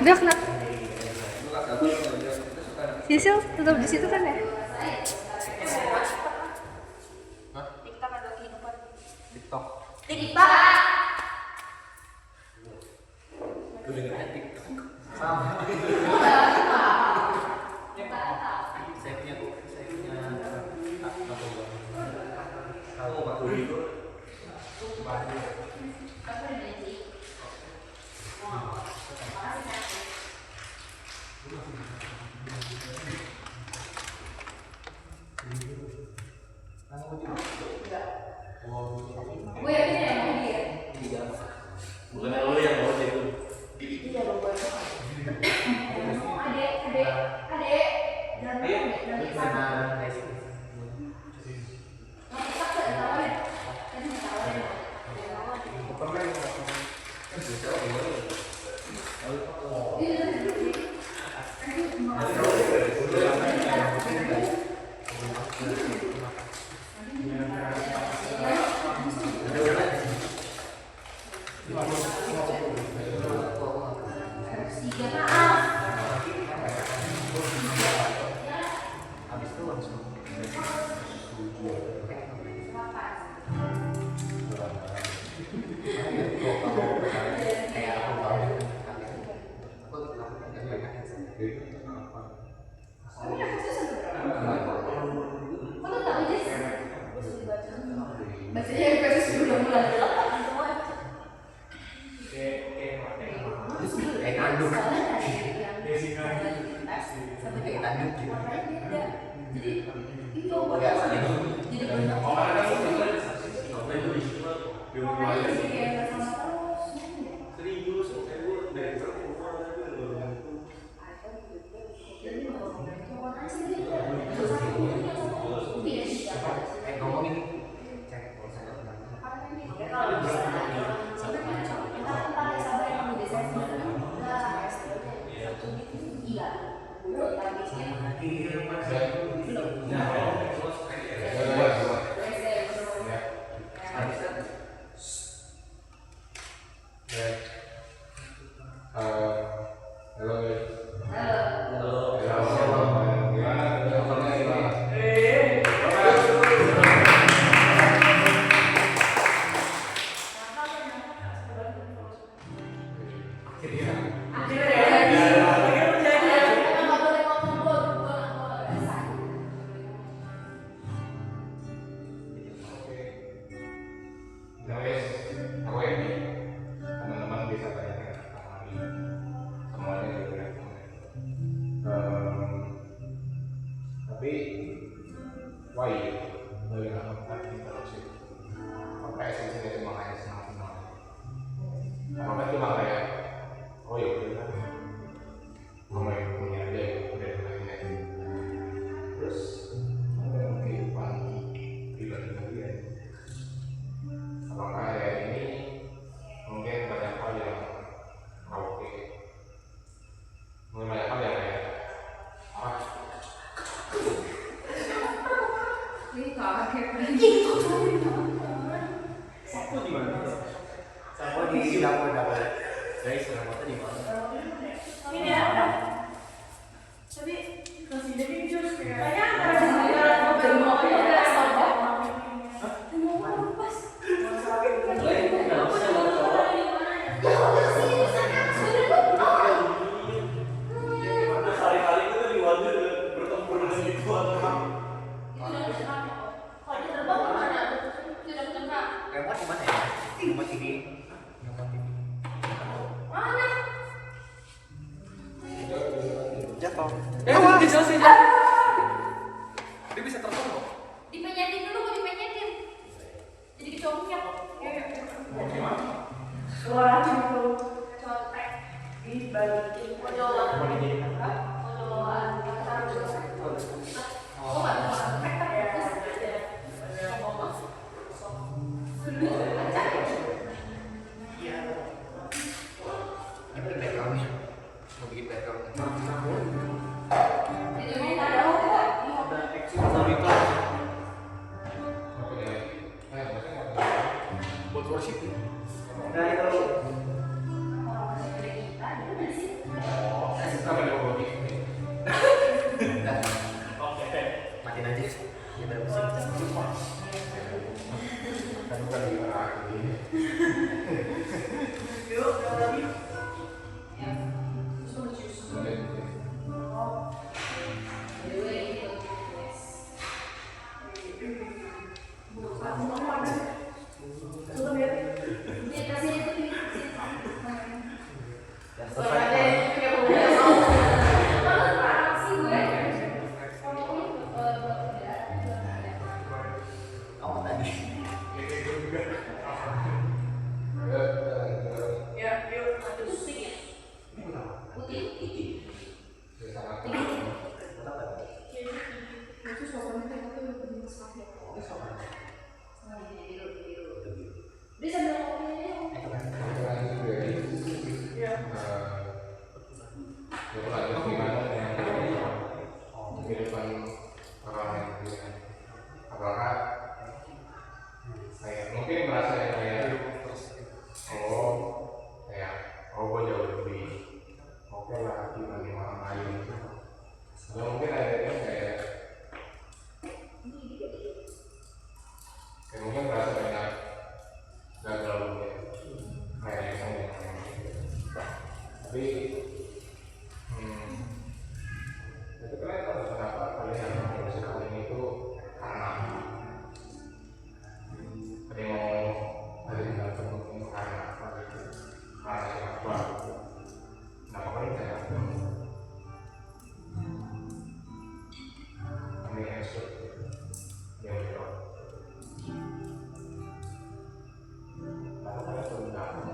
Udah kena. Sisil tetap di situ kan ya? TikTok ada kehidupan. TikTok. TikTok. Gue dengerin TikTok. Sama. Saya punya tahu Pak Dwi itu. Gue yakin ya mau dia. Bukan lo yang mau itu. Iya dong gue. Adek. Jangan sana. Bacanya versi sebelum bulan. Tanduk. Jadi itu jadi banyak. Tapi why dari angkat interupsi apa esensi dari makanya semaksimal apa cuma kayak oh ya udah kamu yang punya aja udah lainnya terus kehidupan pribadi kalian apakah ya ini mungkin banyak hal yang oke mungkin banyak hal yang kayak Sapu di mana? Sapu di dapur. Guys, sapu di mana? Ini apa? Tapi kasih jadi jurus kayak. Banyak Kali-kali itu di wadah bertempur dengan itu remote di mana ya? Remote TV. Jatuh. Dijelasin. Dia bisa terbang kok. dipenyetin dulu, mau dipenyetin. Jadi kecongkak. Suara itu contek dibalikin pojokan. Buat worship ya? Orang sudah kita, dia udah sih. Kita mesti kan bukan di arah ini. ya selesai. Oh tadi. Dia sambil kopinya. Apakah kayak mungkin merasa kayak gue jauh lebih oke lah dibanding orang lain, atau mungkin akhirnya kayak mungkin merasa banyak gagal mungkin kayak yang tapi itu kalian tahu kenapa kalian yang kali ini itu karena ada yang mau ada yang nggak mungkin karena apa gitu, karena siapa kenapa kalian kayak kami expert yang jawab kenapa kalian perlu datang.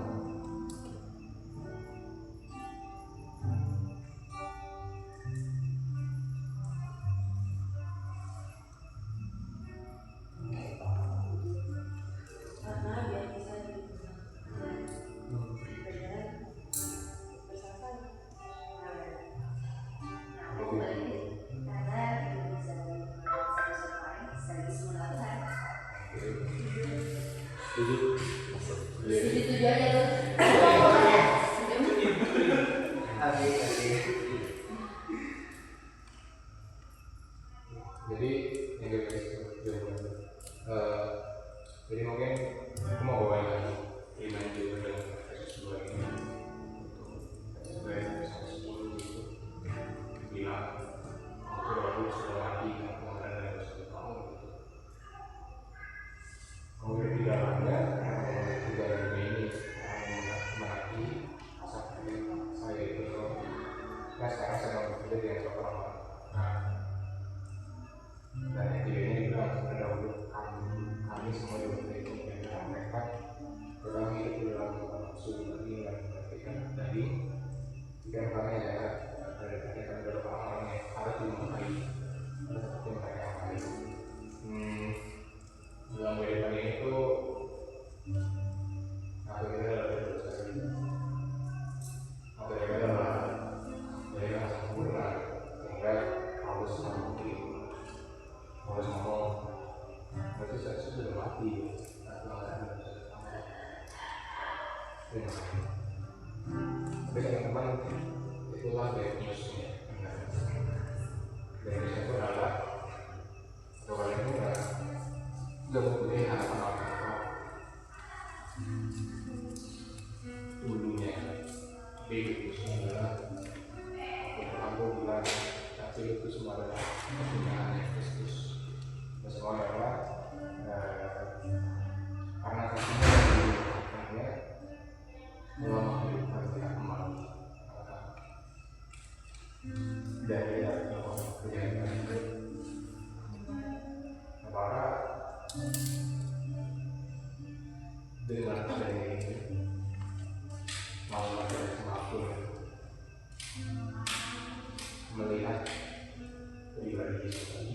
Setuju aja tuh. Jadi jadi mungkin aku mau bawain lagi email juga dengan kasus 2 ini kasus 2 yang sampai 10 gitu bilang aku sudah mati kemudian dari 10 tahun gitu. Kemudian di dalamnya tidak ada ini mati asal saya itu sekarang sedang bekerja dengan dokter orang. Dan yang ini dibilang sebenarnya dahulu kami semua di dengan mereka orang hidup di dalam suhu lagi dan memperhatikan tadi jika kami ada dari kami ada orang-orang yang harus dimulai ada seperti mereka yang lain dalam kehidupan ini tuh aku kira adalah dosa atau kita adalah mereka sempurna sehingga harus mengikuti harus ngomong berarti saya sudah mati atau ada tapi teman-teman itulah bad newsnya bad newsnya itu adalah atau kalian itu nggak mempunyai harapan apa-apa dulunya tapi itu semua adalah aku bilang tapi itu semua adalah kepunyaan Kristus. Semua adalah karena kasihnya hanya dalam menghidupkan kita kembali dari kejadian para dengan adanya ini mau ada semakin melihat pribadi Yesus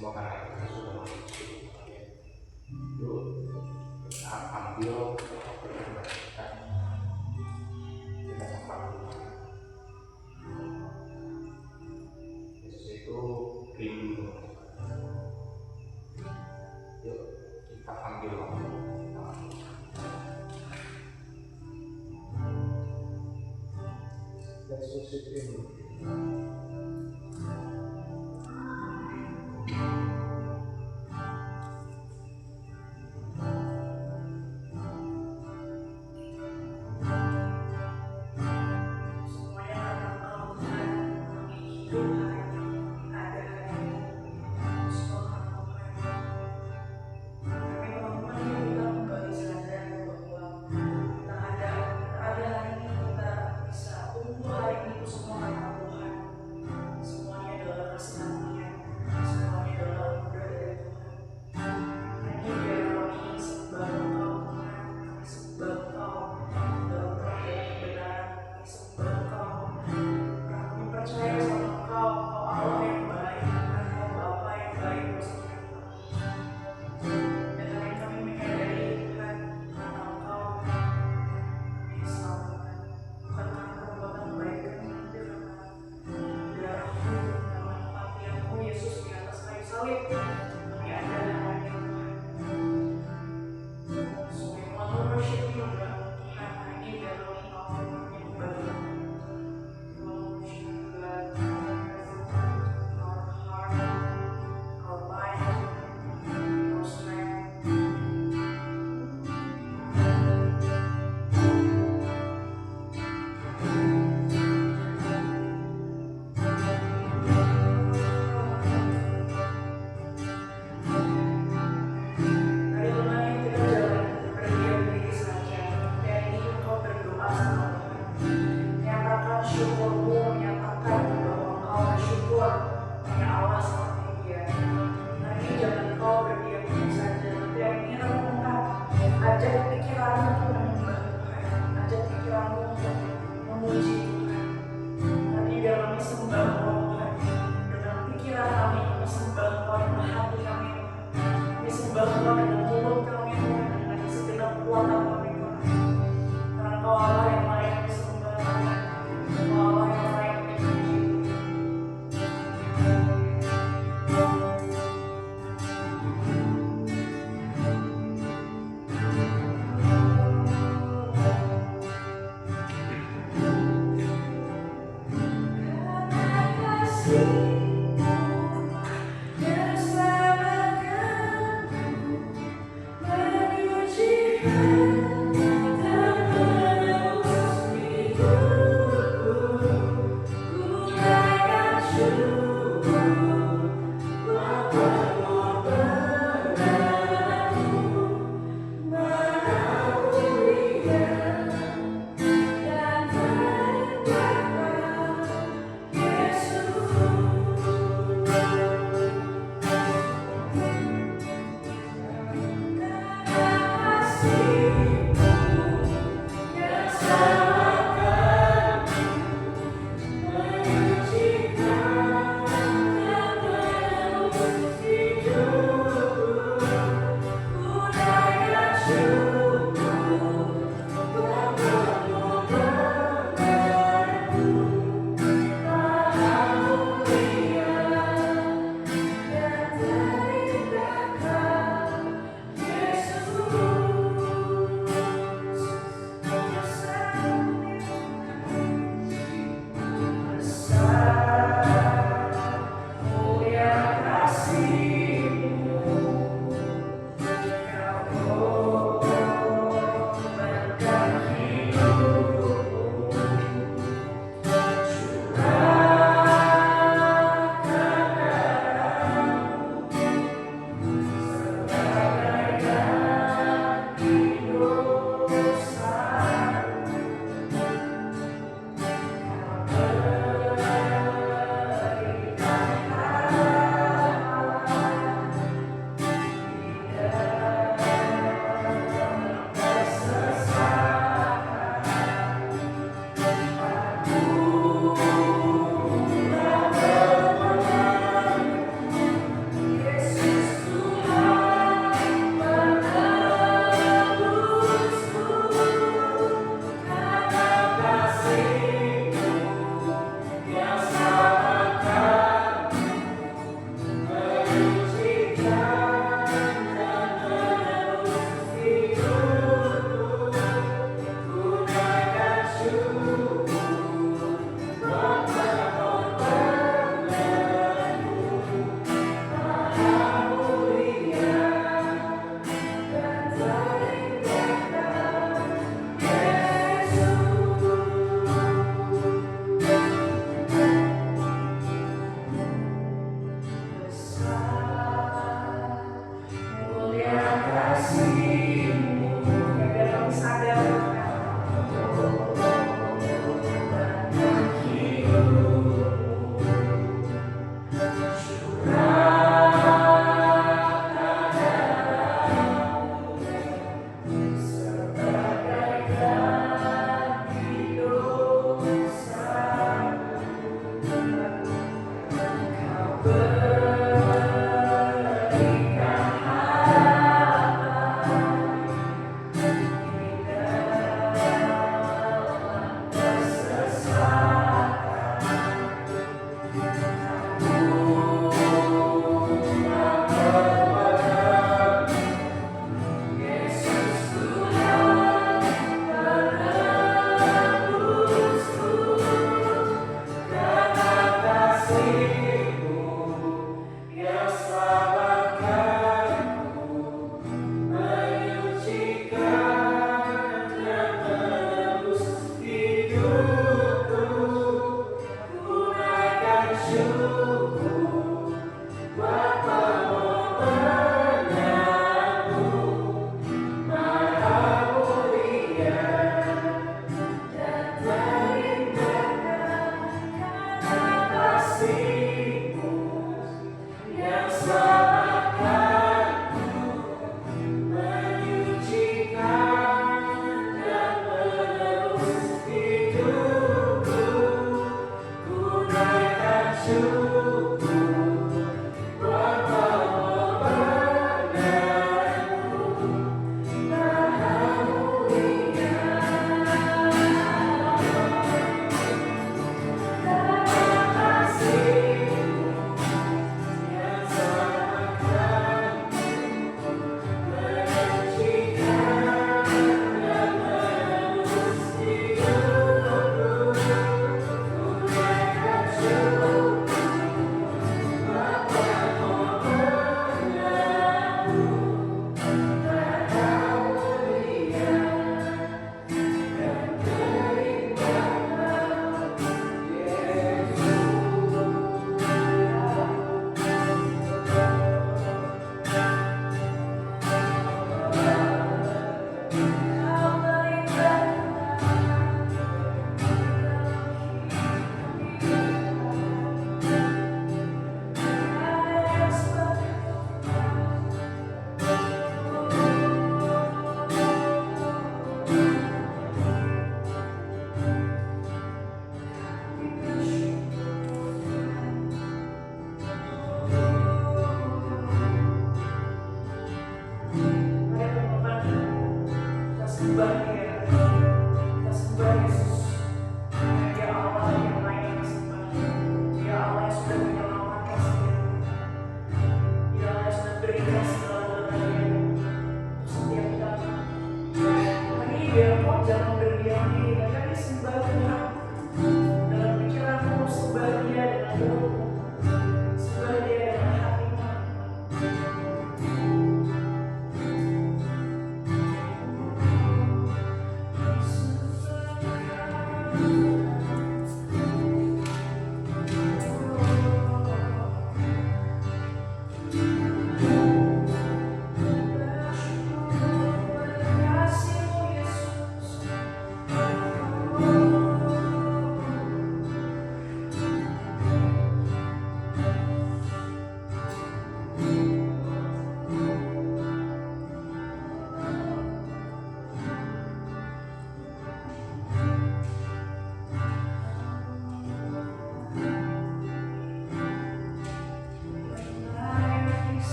semua karena kita sudah masuk ya. Itu kita ambil kita simpan dulu. Yesus itu rindu. Yuk kita ambil waktu. Let's worship Him. Semua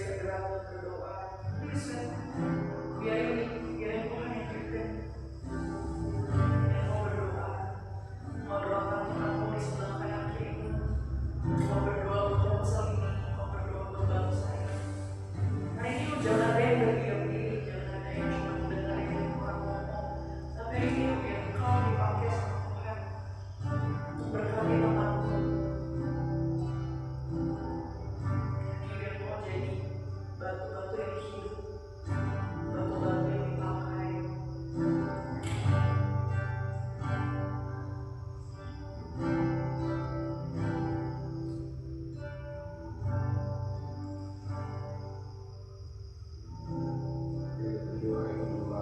segera berdoa. Please, biarin Tuhan yang pimpin. Yang mau berdoa, mau doakan kamu di sebelah kanan kirimu, mau berdoa untuk salinan, mau berdoa untuk bangsa ini. Hari ini jangan ada yang berdiam diri, jangan ada yang cuma mendengarin orang ngomong. Tapi ini biar kau dipakai sama Tuhan untuk berkali tentangmu. Biar kau jadi batu-batu yang hidup, batu-batu yang dipakai. Kedua yang kedua,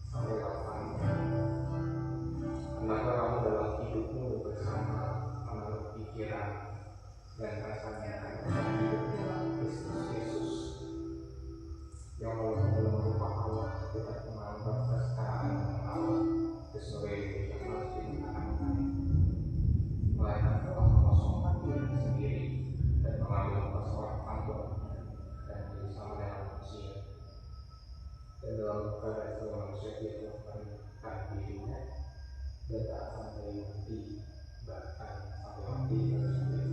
sampai kapan? Kenapa kamu dalam hidupmu bersama menaruh pikiran dan rasanya akan hidup dalam Kristus Yesus yang walaupun belum merupakan Allah tetap menganggap kesetaraan dengan Allah itu sebagai yang harus digunakan, melainkan telah mengosongkan diri sendiri dan mengambil persoalan hamba dan diri sama dengan manusia, dan dalam keadaan sebagai manusia dia telah merendah dirinya dan tak sampai mati, bahkan sampai mati pada salib.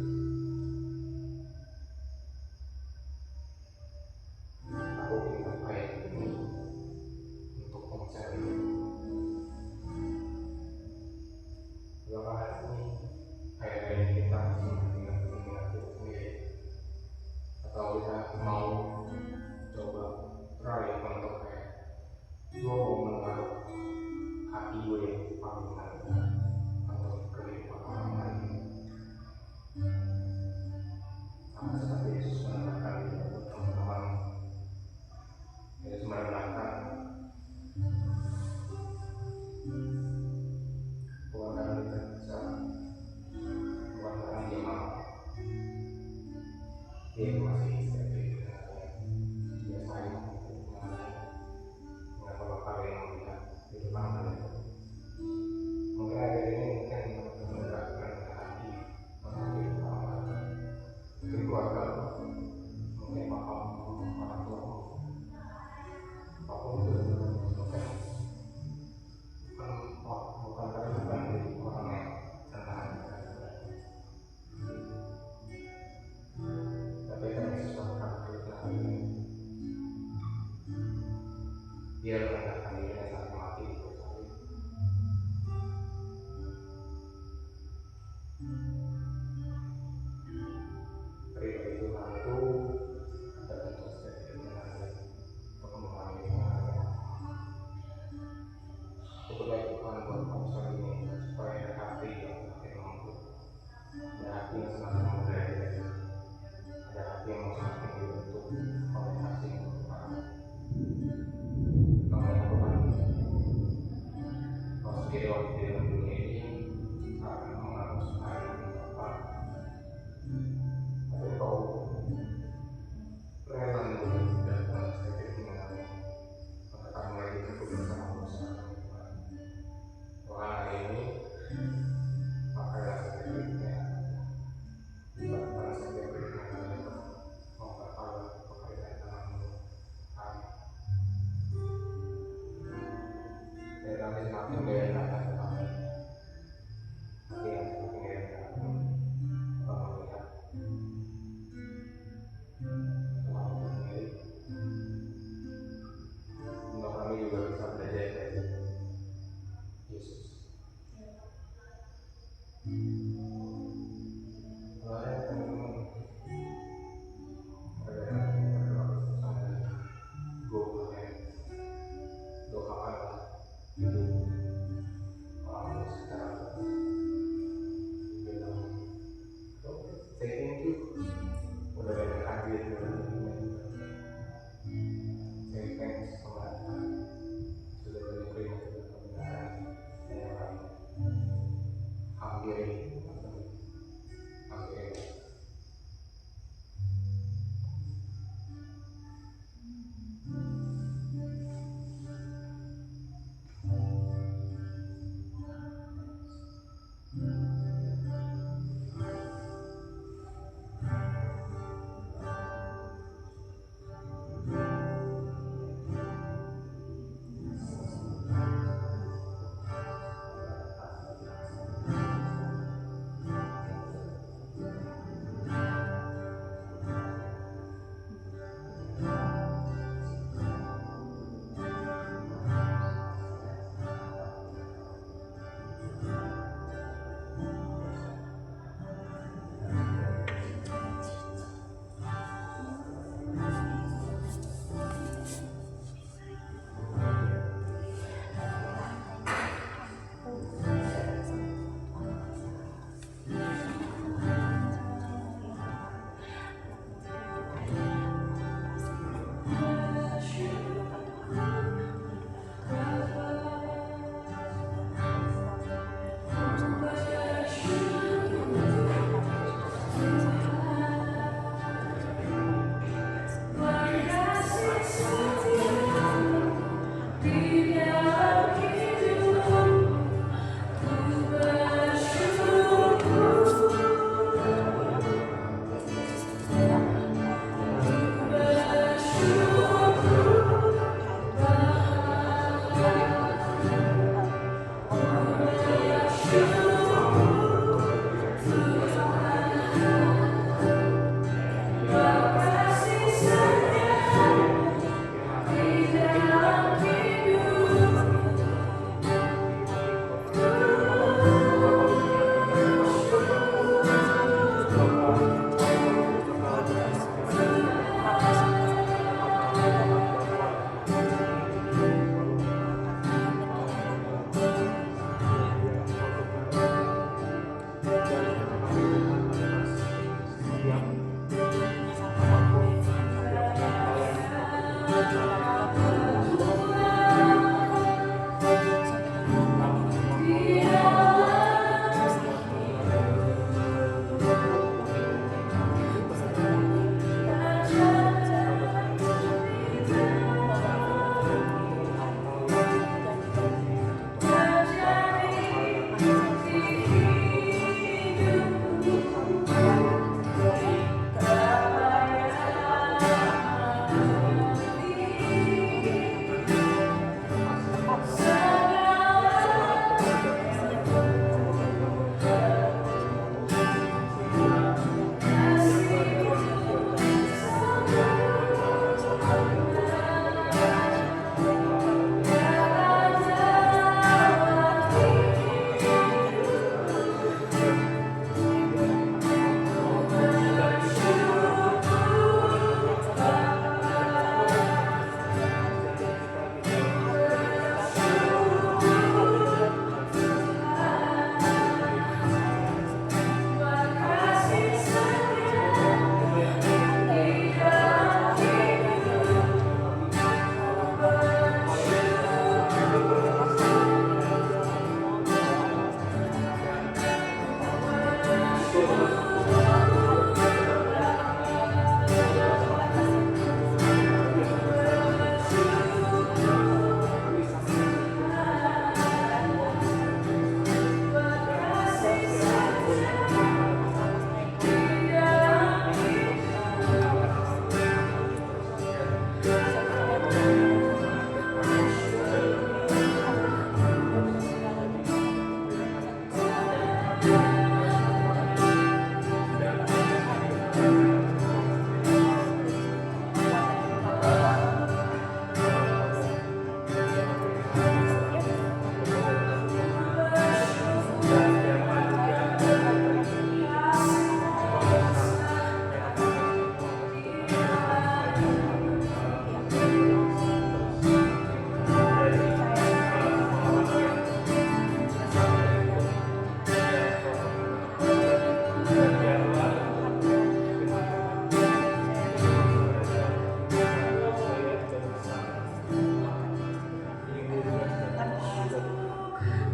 Aku ingat ayat ini untuk mencari dalam ayat ini, ayat-ayat kita masih mengingat diri sendiri, atau kita mau coba try untuk kayak gue mau menaruh hati gue yang paling benar.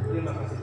Terima kasih.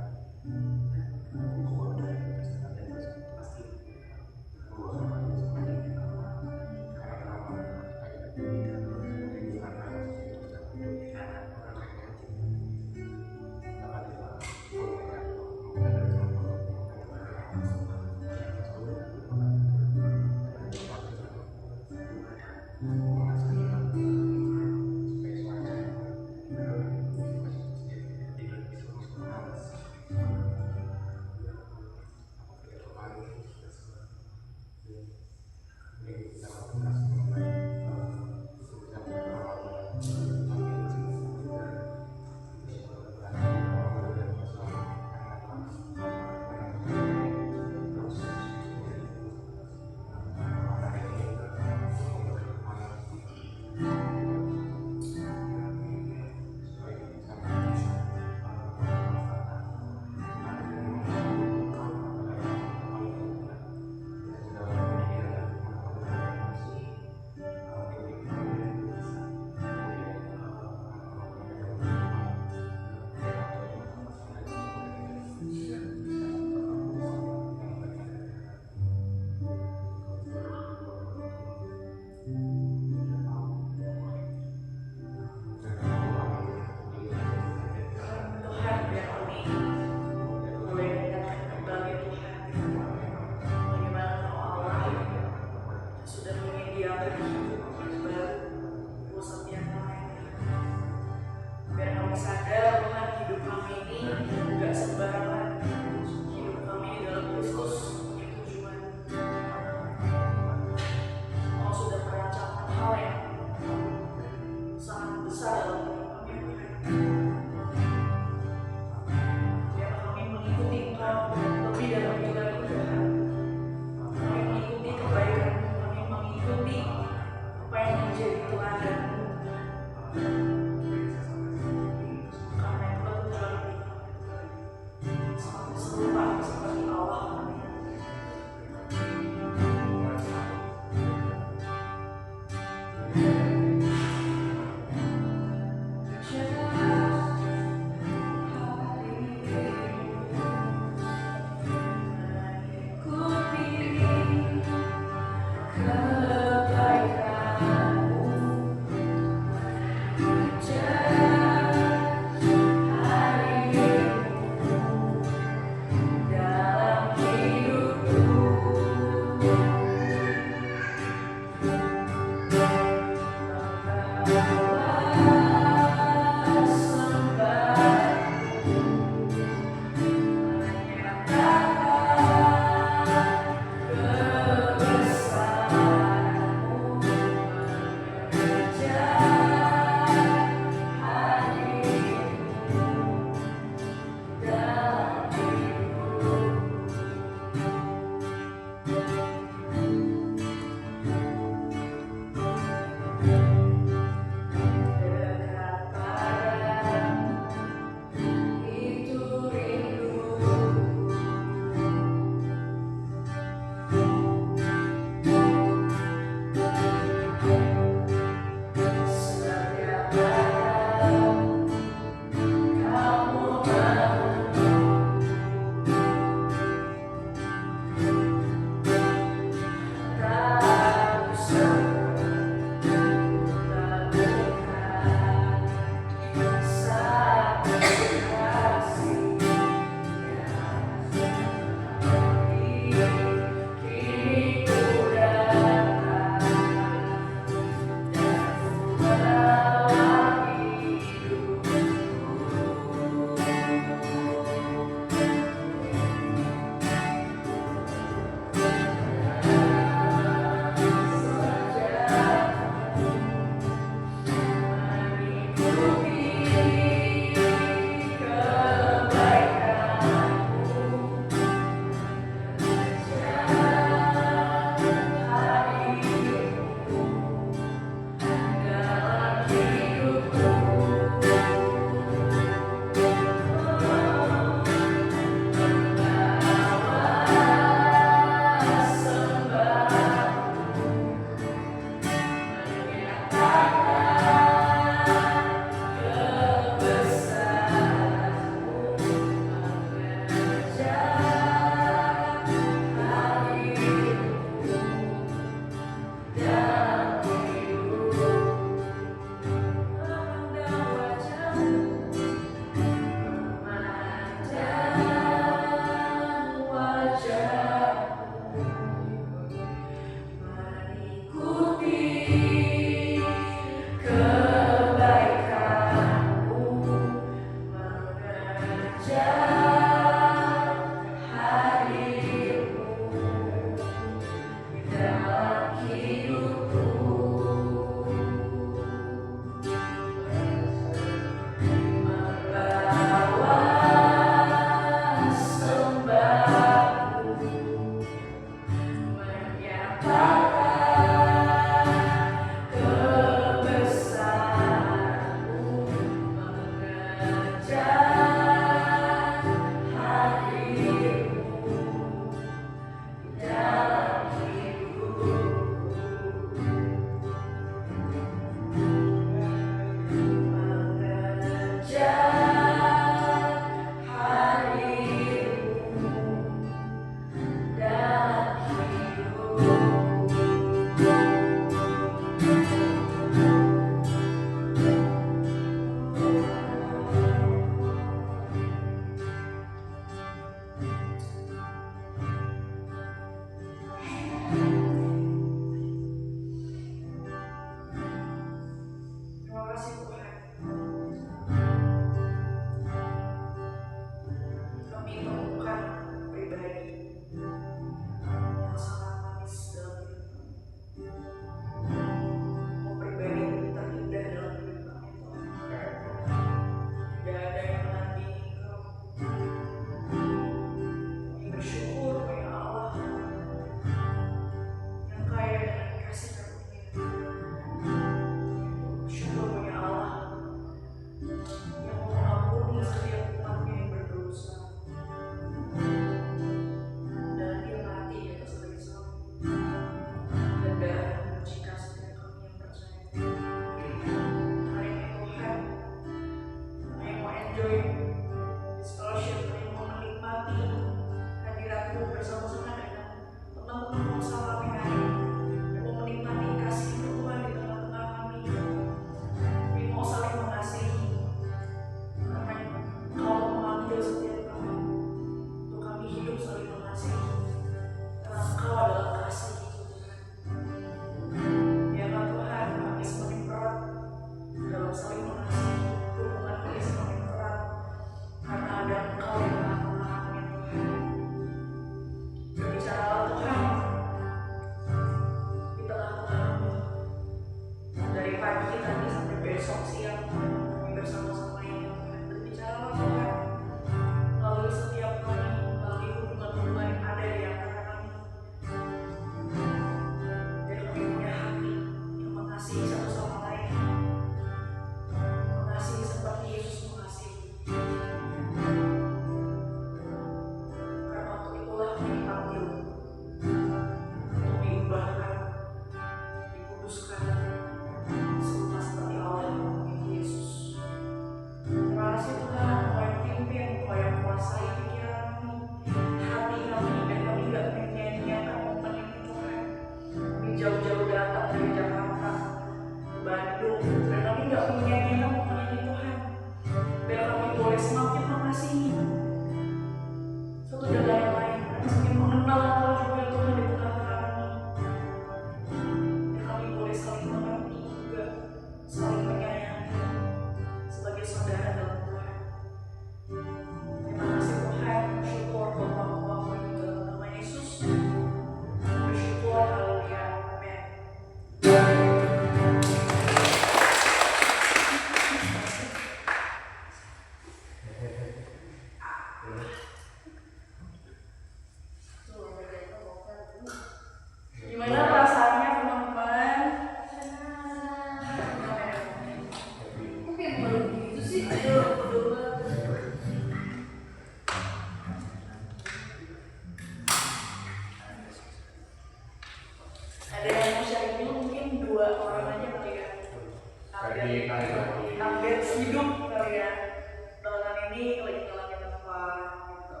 ini lagi ngalamin apa gitu.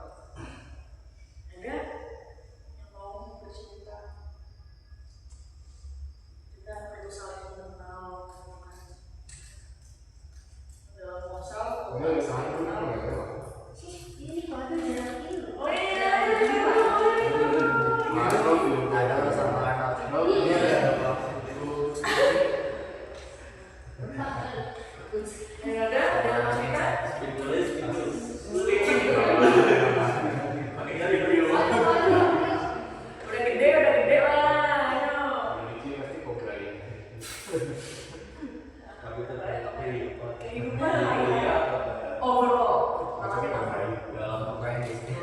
Ada yang mau bercerita? Kita perlu saling mengenal dalam ponsel. Enggak bisa dulu kan enggak ada. Ini kalau jarang ini loh. Oh iya. Nah, itu belum Ada sama anak. Ini ada Yang ada yang mau cerita? Udah gede lah, ayo. Ini pasti kobrain. Tapi tetap Kehidupan lah. Overall, namanya apa? ngapain di sini?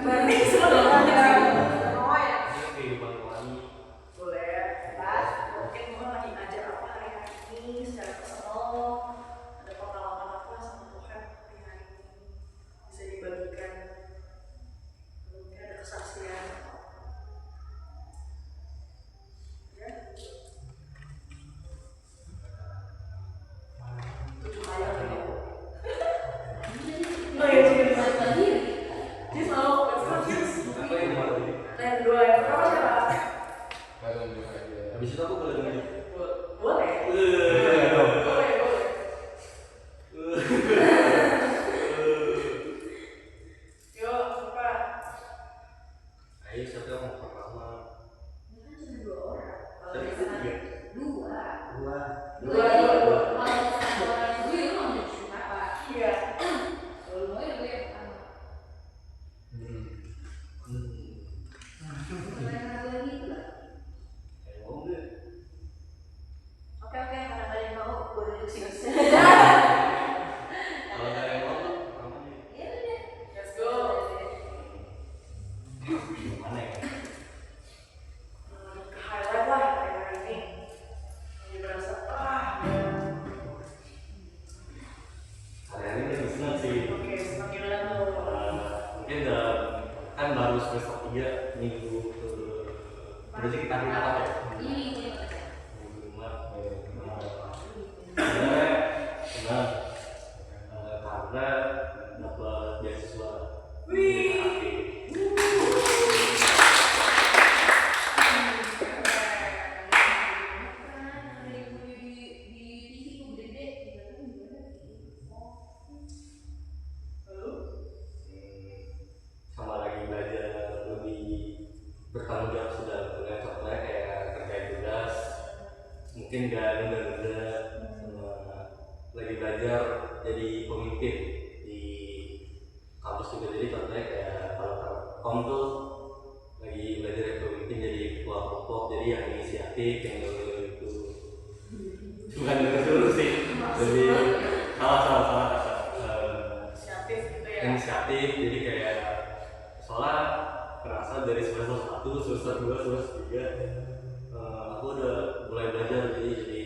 Berarti sebenarnya mau ya? Kehidupan rohani. Boleh, pas. Mungkin Tuhan lagi ngajar apa hari ini secara personal. Ada pengalaman apa sama Tuhan hari ini bisa dibagikan. Mungkin ada kesaksian. Ya. 7 ayat ya. Oh iya, Jis mau Apa yang mau tadi? yang kedua yang pertama siapa? Kalian juga aja. Habis itu aku boleh dengar. Boleh. Dong. Boleh. Yuk, apa? Ayo siapa yang mau pertama? Kan cuma 2 orang. Kalau Tadi misalkan tiga. 2. Dua. Dua. Kalau misalkan orang gue lu mau cerita apa? Iya. Kalau lu mau ya gue yang pertama. Karena gue gitu lah. Kayak mau nggak? Oke, karena ada yang mau gue duduk sini. Kalau ada yang mau, pertama nih. Ya udah. Let's go. Gimana ya? Highlight lah hari ini. Jadi berasa Hari-hari ini senang sih. oke, semakin lama tuh. Mungkin kan baru semester 3 minggu berarti kita hari apa ya? Ini gue Minggu senang karena dapat beasiswa. Wih. Sama lagi belajar lebih bertanggung jawab sudah mulai contohnya kayak kerjain tugas mungkin gak nunda-nunda sama lagi belajar jadi pemimpin di kampus juga jadi contohnya kayak kalau kom tuh lagi belajar jadi pemimpin jadi ketua kelompok jadi yang inisiatif yang itu bukan dulu sih jadi salah Inisiatif gitu ya. inisiatif jadi kayak soalnya kerasa dari semester 1, semester 2, semester 3 aku udah mulai belajar jadi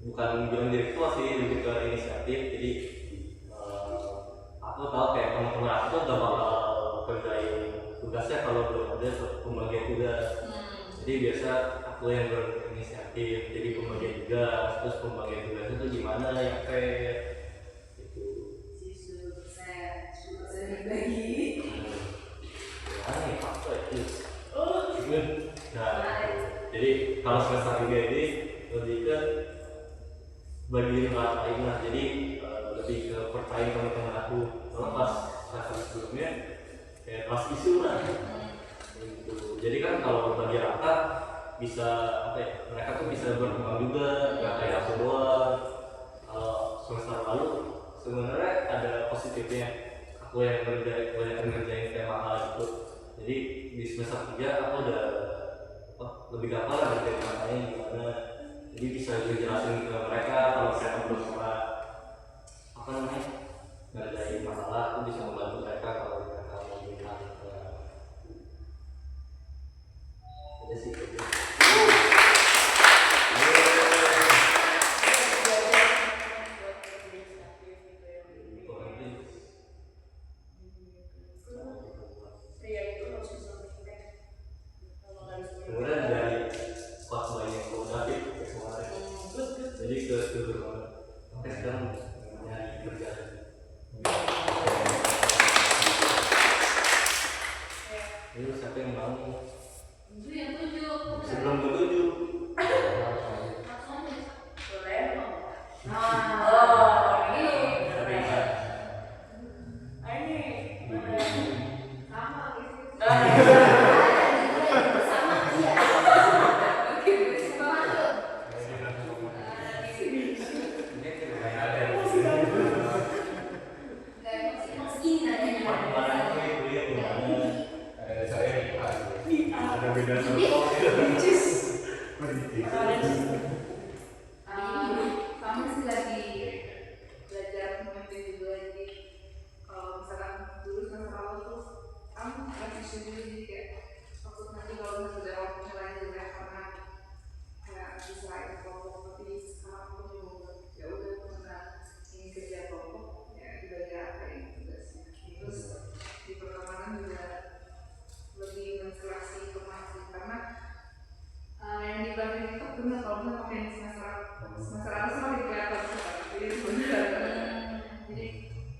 bukan bilang diri tua sih lebih ke inisiatif jadi aku tahu kayak teman-teman aku tuh udah bakal kerjain tugasnya kalau belum ada pembagian tugas jadi biasa aku yang berinisiatif jadi pembagian tugas terus pembagian tugasnya tuh gimana yang fair gitu. lagi. Aneh, apa itu? Oh, Nah, jadi kalau semester 3 ini lebih ke bagi ngerasain lah, jadi lebih ke percaya teman-teman aku. Soalnya pas semester sebelumnya kayak pas isu lah. Gitu. Jadi kan kalau bagi rata bisa apa ya? Mereka tuh bisa berkembang juga, nggak kayak aku doang. Kalau semester lalu sebenarnya ada positifnya. Aku yang ngerjain tema hal itu. Jadi di semester 3 aku udah lebih gampang lah ngerjain temanya gimana. Jadi bisa dijelasin ke mereka kalau mereka belum pernah apa namanya ngerjain masalah, aku bisa membantu mereka kalau mereka mau bilang. Ada sih gitu. Kemudian dari pas banyak produk kemarin, jadi ke sampai sekarang kerjaan. Itu siapa yang mau? Itu yang 7. Sebelum ke 7. Langsung aja. Boleh? Nah. Oh, ini. Tapi enggak. Ini. Sama gitu. Ada beda Kamu sih lagi belajar memimpin juga, jadi kalau misalkan dulu semester awal tuh kamu lagi sendiri, jadi kayak takut nanti kalau misalnya udah waktu mulai jelek karena kayak diserahin kelompok, tapi sekarang aku juga ya udah karena ingin kerja kelompok ya dibagi ratain tugasnya. Terus di pertemanan juga lebih menseleksi informasi karena yang di belakang itu benar kalau misalnya pakai semester awal semakin kelihatan sekali, jadi itu benar. Jadi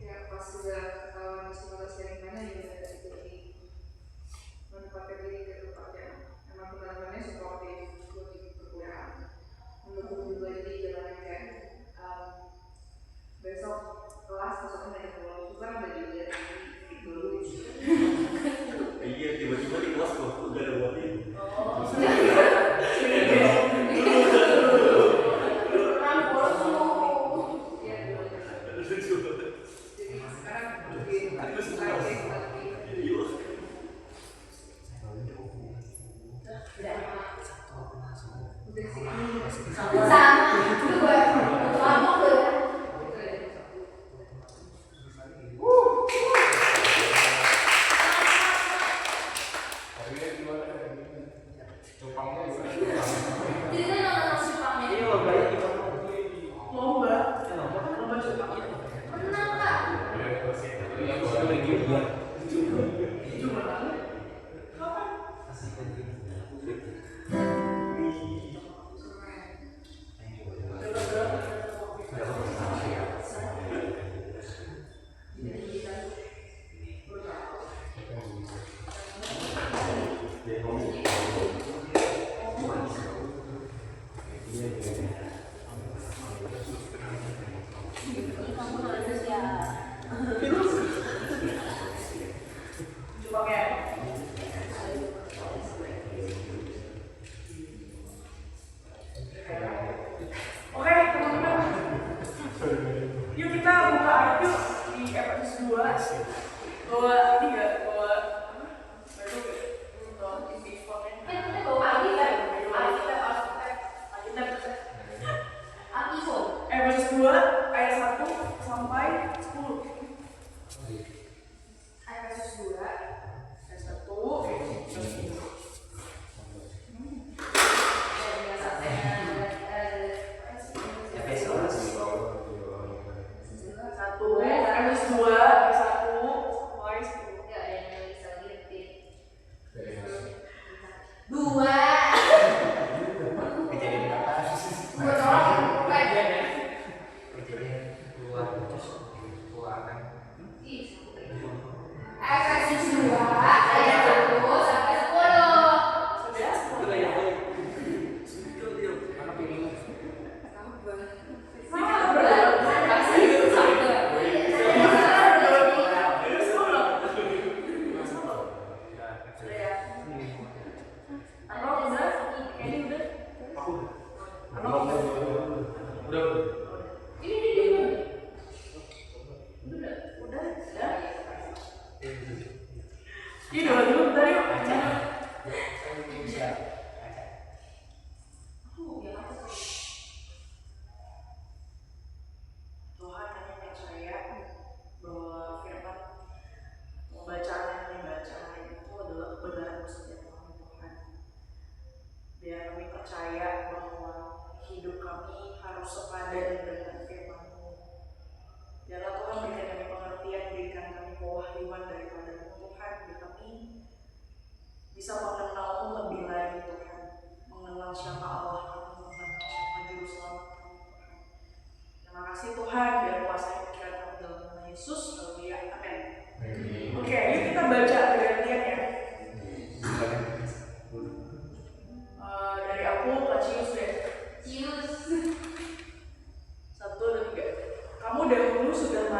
ya pas sudah ketahuan psikologi dari mana ya dari situ di menempatkan diri ke tempat yang emang benar-benar suportif buat di perkuliahan, mendukung juga. Jadi jalannya kayak besok kelas besoknya dari pulau itu kan udah dilihat dulu. Iya, tiba-tiba di kelas kok udah ada buat ini. Jadi sekarang lebih lagi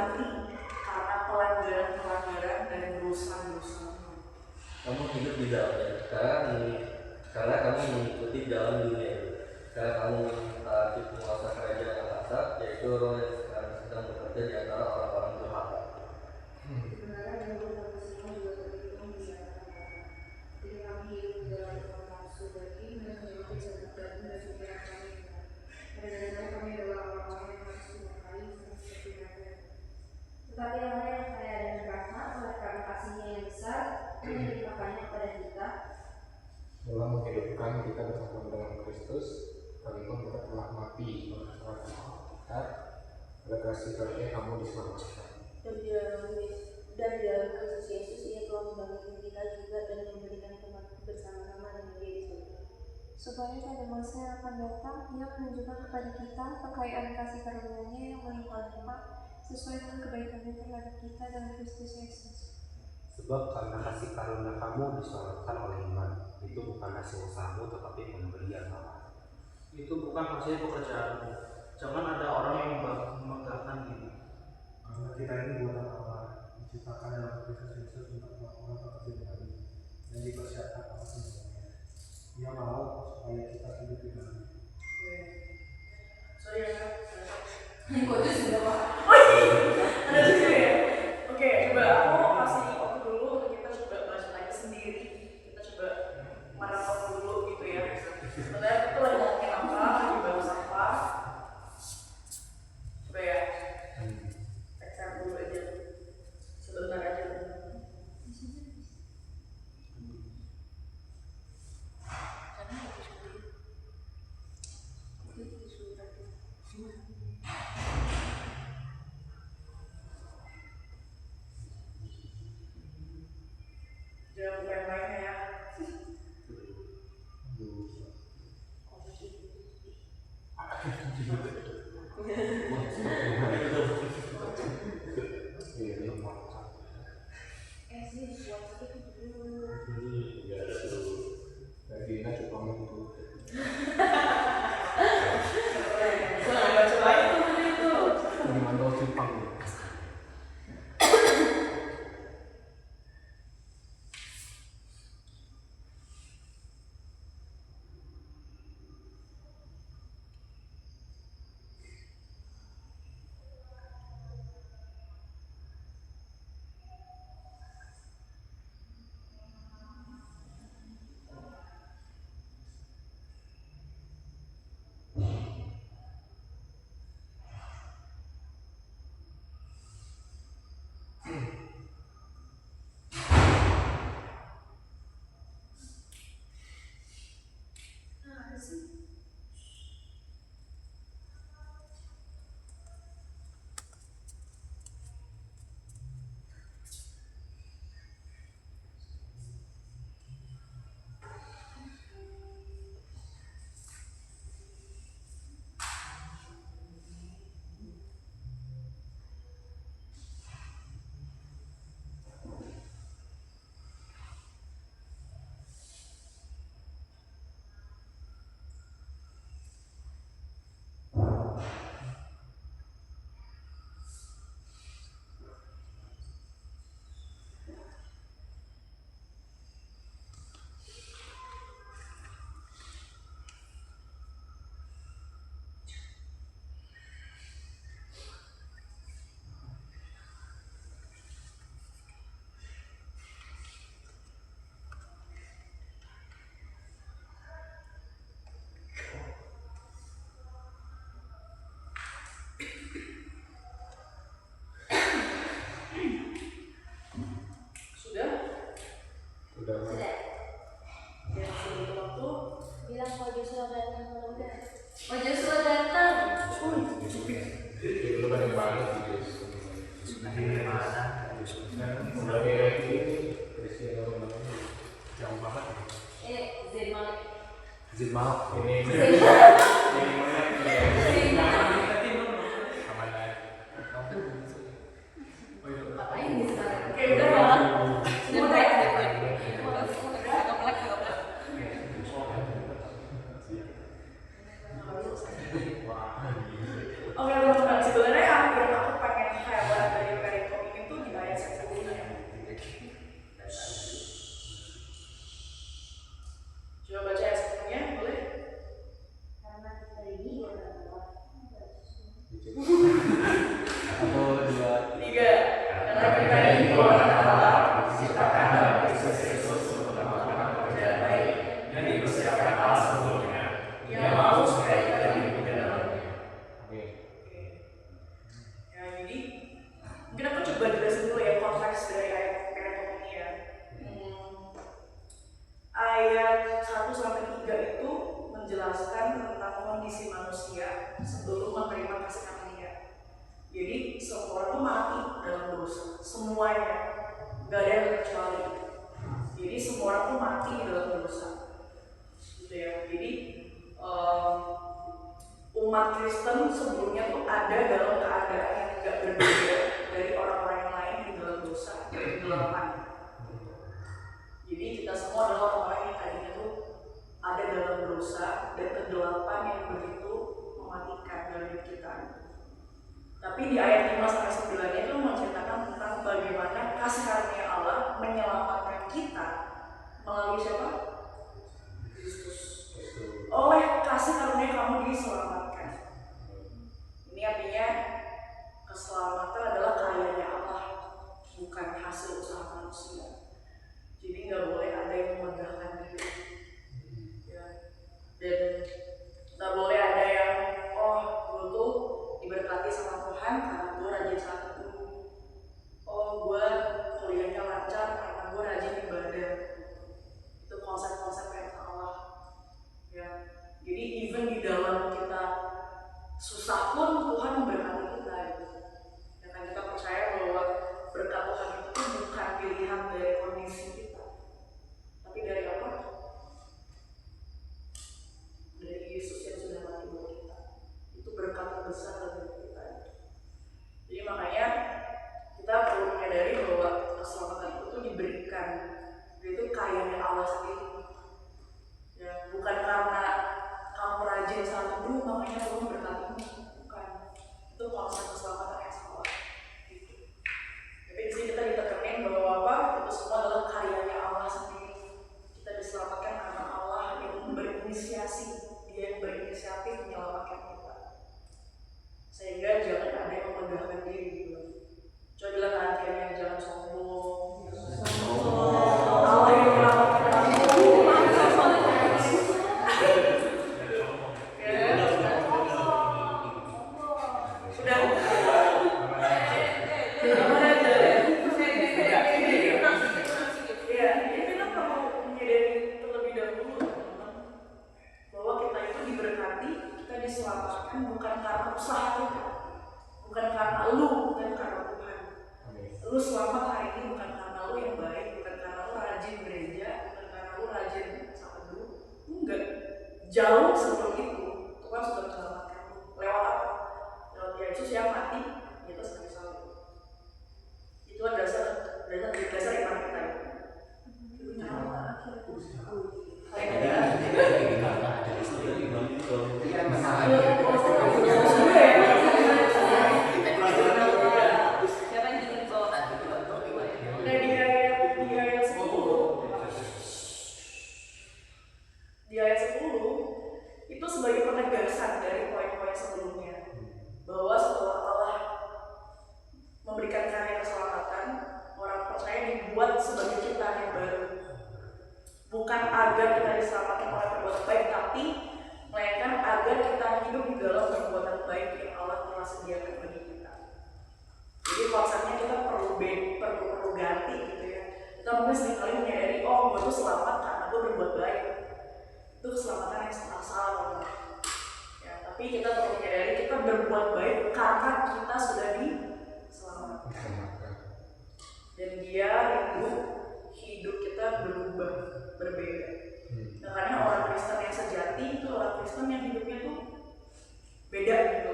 mati karena pelanggaran dan dosa-dosa. Kamu hidup di dalamnya karena kamu mengikuti jalan dunia itu. Karena kamu mentaati penguasa kerajaan yang kasar, yaitu roh yang sekarang sedang bekerja di antara orang-orang durhaka. Kebenaran dan beberapa semua juga terhitung di antara mereka. Jadi kami hidup di dalam nafsu daging dan mengikuti jalan daging dan pikiran kami. Pada dasarnya kami adalah orang-orang yang harus dimakahi sama seperti mereka. Tetapi Allah yang kaya dan rahmat oleh karena kasihnya yang besar yang dilimpahkannya kepada kita dalam menghidupkan kita bersama dengan Kristus, sekalipun kita telah mati oleh kesalahan kita, pada kasih karunia kamu diselamatkan. Dan di dalam Kristus Yesus ia telah membangkitkan kita juga dan memberikan tempat bersama-sama dengan Dia di surga. Supaya pada masa yang akan datang Ia menunjukkan kepada kita kekayaan kasih karunia-Nya yang melimpah-limpah sesuai dengan kebaikannya terhadap kita dalam Kristus Yesus. Sebab karena kasih karunia kamu diselamatkan oleh iman, itu bukan hasil usahamu tetapi pemberian Allah. Itu bukan hasil pekerjaanmu. Jangan ada orang yang memeggangkan diri. Karena kita ini buatan Allah, diciptakan dalam Kristus Yesus untuk melakukan pekerjaan baru dan dipersiapkan Allah semuanya. Dia mau supaya kita hidup di dalamnya. Sorry ya, Kok itu sudah Pak? ada juga ya. Oke, coba aku kasih waktu dulu untuk kita coba bahas lagi sendiri. Kita coba maraton dulu gitu ya. Sebenarnya itu lagi ngomongin apa, lagi bahas apa. Coba ya, tekan dulu aja. Sebentar aja. Jangan lupa yang lainnya ya. Dina coba menurut Coba itu tadi itu. memantau Jepang. Oke teman-teman, sebenarnya yang aku pengen highlight semua orang tuh mati dalam dosa, semuanya, nggak ada yang terkecuali. Jadi semua orang tuh mati di dalam dosa, gitu ya. Jadi umat Kristen sebelumnya tuh ada dalam keadaan yang nggak berbeda dari orang-orang yang lain di dalam dosa, dari kegelapan. Jadi kita semua adalah orang-orang yang tadinya tuh ada dalam dosa dan kegelapan yang begitu mematikan dalam hidup kita. Tapi di ayat 5-9 itu menceritakan tentang bagaimana kasih karunia Allah menyelamatkan kita melalui siapa? Kristus. Oleh kasih karunia kamu diselamatkan. Ini artinya keselamatan adalah karyanya Allah, bukan hasil usaha manusia. Jadi nggak boleh ada yang memegahkan diri, ya. Dan nggak boleh ada yang gue tuh diberkati sama Tuhan karena gue rajin saat itu. Gue kuliahnya lancar karena gue rajin ibadah. Itu konsep-konsep yang salah, ya. Jadi even di dalam kita susah pun Tuhan memberkati kita, gitu. Karena kita percaya bahwa berkat Tuhan itu bukan pilihan dari kondisi kita, tapi dari apa? Dari Yesus yang sudah mati buat kita. Itu berkat terbesar dari kita. Jadi makanya kita perlu menyadari bahwa keselamatan itu diberikan, itu karyanya Allah sendiri. Ya, bukan karena kamu rajin saat teduh makanya Tuhan berkatimu, bukan. Itu konsep keselamatan yang salah. Gitu. Tapi di sini kita ditekenin bahwa apa? Itu semua adalah karyanya Allah sendiri. Kita diselamatkan karena Allah yang berinisiasi, Dia yang berinisiatif menyelamatkan kita. Sehingga jangan ada yang memegahkan diri, gitu. Coba bilang akhirnya jangan sombong. Allah yang menyelamatkan kamu. Diselamatkan bukan karena usaha kita, bukan karena lu, bukan karena Tuhan. Lu selamat hari ini bukan karena lu yang baik, bukan karena lu rajin gereja, bukan karena lu rajin saat teduh. Enggak, jauh sebelum itu Tuhan sudah menyelamatkan lu. Lewat apa? Lewat Yesus yang mati di atas kayu salib. Itulah dasar iman kita. Di ayat 10 itu sebagai penegasan dari poin-poin sebelumnya, bahwa setelah Allah memberikan karya keselamatan, orang percaya dibuat sebagai ciptaan yang baru. Bukan agar kita diselamatkan oleh perbuatan baik, tapi melainkan agar kita hidup di dalam perbuatan baik yang Allah telah sediakan bagi kita. Jadi konsepnya kita perlu ganti, gitu ya. Kita mungkin seringkali menyadari, gue tuh selamat karena gue berbuat baik. Itu keselamatan yang salah, ya. Tapi kita perlu menyadari kita berbuat baik karena kita sudah diselamatkan. Dan Dia hidup kita berubah, berbeda. Makanya orang Kristen yang sejati itu orang Kristen yang hidupnya tuh beda, gitu.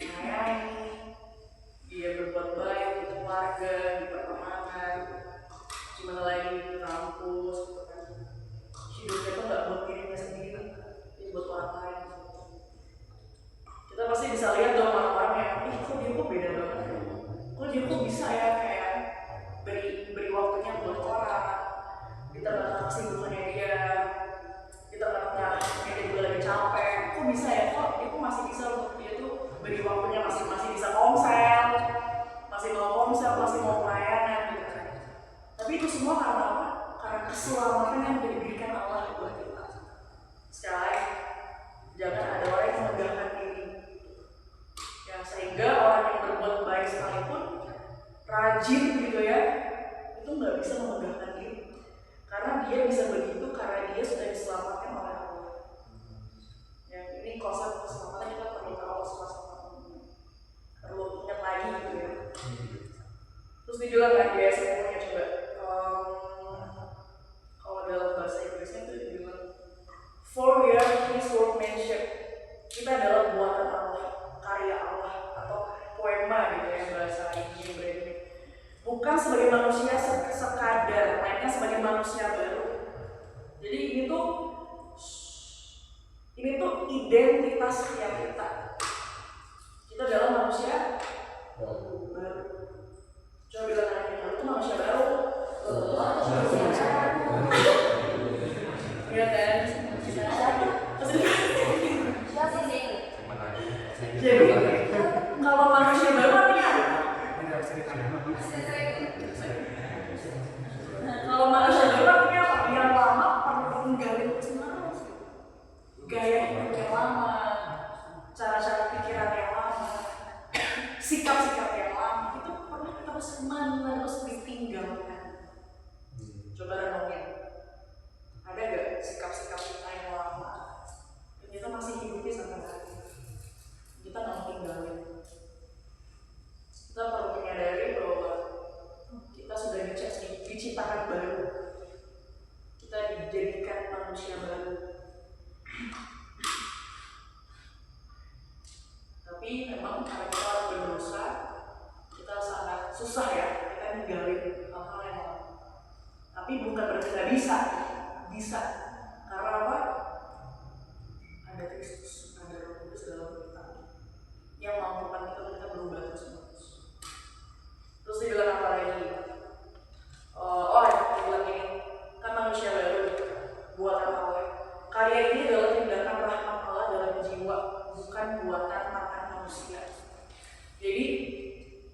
Menyayangi, dia berbuat baik di keluarga, di pertemanan, gimana lagi di kampus, gitu kan. Hidupnya tuh nggak buat dirinya sendiri, tapi buat orang lain. Kita pasti bisa lihat dong orang-orang yang, kok dia kok beda banget, kok dia kok bisa ya kayak beri waktunya buat orang, di tengah kesibukannya dia, di tengah dia juga lagi capek, kok bisa ya, kok dia kok masih bisa untuk dia tuh beri waktunya, masih bisa komsel, masih mau pelayanan, gitu kan. Tapi itu semua karena apa? Karena keselamatan yang diberikan Allah buat kita. Sekali lagi, jangan ada orang yang memegahkan diri, ya, sehingga orang yang berbuat baik sekalipun rajin, gitu ya, itu nggak bisa memegahkan diri, karena dia bisa begitu karena dia sudah diselamatkan oleh Allah. Ya, ini konsep keselamatan kita perlu tahu, perlu ingat lagi, gitu ya. bahasa Inggris brand. Bukan sebagai manusia sekadar, melainkan sebagai manusia baru. Jadi ini tuh identitas setiap kita. Kita adalah manusia baru. Coba bilang anaknya, kamu tuh manusia baru. Iya kan? Jadi kalau manusia baru artinya apa? Kalau manusia baru artinya apa? Yang lama perlu tinggalin terus. Gaya hidup yang lama, cara-cara pikiran yang lama, sikap-sikap yang lama itu perlu terus ditinggalkan. Coba renungin, ada gak sikap-sikap kita yang lama dan kita masih hidupnya sampai hari ini? Kita nggak mau tinggalin. Kita perlu menyadari bahwa kita sudah diciptakan baru. Kita dijadikan manusia baru. Tapi memang karena kita harus berdosa, kita sangat susah ya kita ninggalin hal-hal yang lama. Tapi bukan berarti nggak bisa. Karena apa? Ada Kristus, ada Roh Kudus dalam kita yang mampukan kita berubah terus. Terus dibilang apa lagi? Dibilang ini kan manusia baru buatan Allah. Karya ini adalah tindakan rahmat Allah dalam jiwa, bukan buatan tangan manusia. Jadi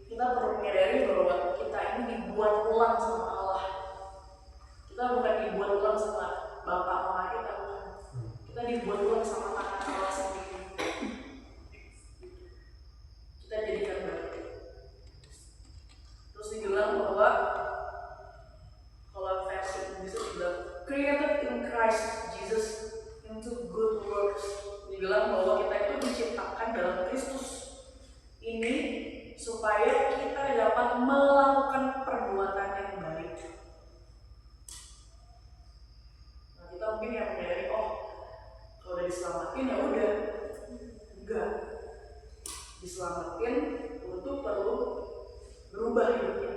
kita perlu menyadari bahwa kita ini dibuat ulang sama Allah. Kita bukan dibuat ulang sama bapak mama kita, bukan. Kita dibuat ulang sama tangan Allah sendiri. Kita jadikan baru. Terus dibilang bahwa kalau versi Inggris dibilang created in Christ Jesus into good works. Dibilang bahwa kita itu diciptakan dalam Kristus ini supaya kita dapat melakukan perbuatan yang baik. Nah, kita mungkin yang menyadari, kalau udah diselamatin ya udah. Enggak. Diselamatin untuk perlu berubah hidupnya.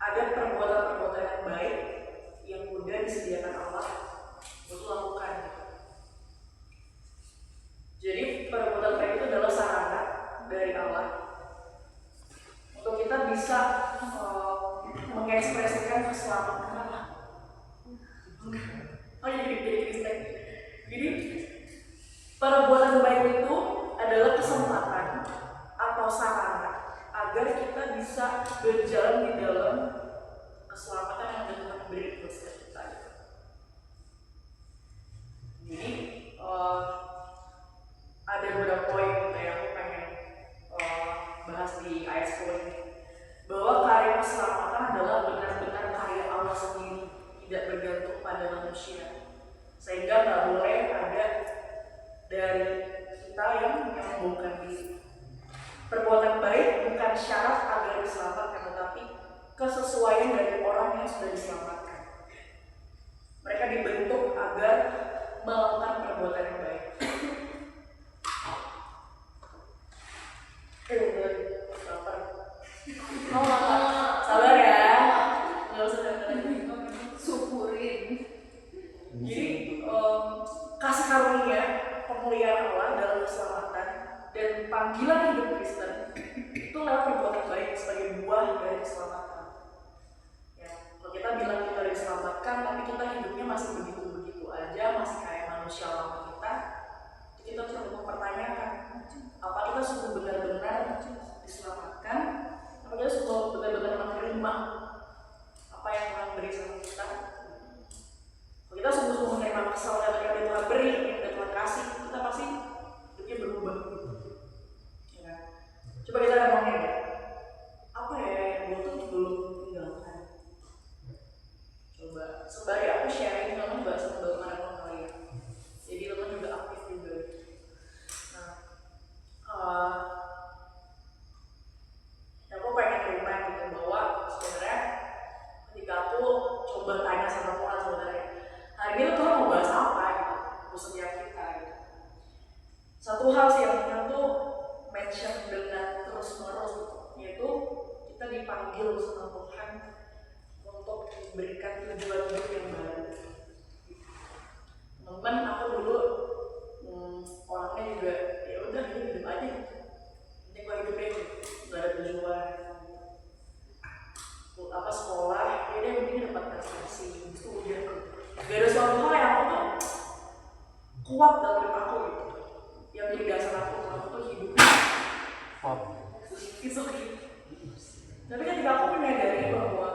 Ada perbuatan-perbuatan yang baik yang udah disediakan Allah untuk lakukan. Jadi perbuatan baik itu adalah sarana dari Allah untuk kita bisa mengekspresikan keselamatan Allah. Jadi Kristen. Jadi perbuatan baik itu adalah kesempatan atau sarana agar kita bisa berjalan di dalam keselamatan yang Tuhan beri buat kita. Jadi ada beberapa poin yang aku pengen bahas di ayat 10 ini, bahwa karya keselamatan adalah benar-benar karya Allah sendiri, tidak bergantung pada manusia, sehingga nggak boleh ada dari kita yang membongkar diri. Perbuatan baik bukan syarat agar diselamatkan, tetapi kesesuaian dari orang yang sudah diselamatkan. Mereka dibentuk agar melakukan perbuatan yang baik. Sabar ya, nggak usah syukurin. Jadi kasih karunia pemulihan Allah dalam keselamatan dan panggilan hidup Kristen itu lewat perbuatan baik sebagai buah dari keselamatan. Ya, kalau kita bilang kita diselamatkan, tapi kita hidupnya masih begitu-begitu aja, masih kayak manusia lama kita perlu mempertanyakan, apa kita sungguh benar-benar diselamatkan, apa kita sungguh benar-benar menerima apa yang Tuhan beri sama kita. Kalau kita sungguh-sungguh menerima keselamatan yang Tuhan beri, yang Tuhan kasih, kita pasti hidupnya berubah. Ya. Coba kita ngomongin ya, apa ya yang gue tuh dipanggil sama Tuhan untuk memberikan tujuan hidup yang baru. Teman-teman, aku dulu orangnya juga ya udah hidup aja. Ini kok hidupnya nggak ada tujuan. Apa sekolah, ya udah mending dapat prestasi, itu udah. Gak ada suatu hal yang aku tuh kuat dalam hidup aku gitu. Yang jadi dasar aku tuh hidup. It's okay. Tapi ketika aku menyadari bahwa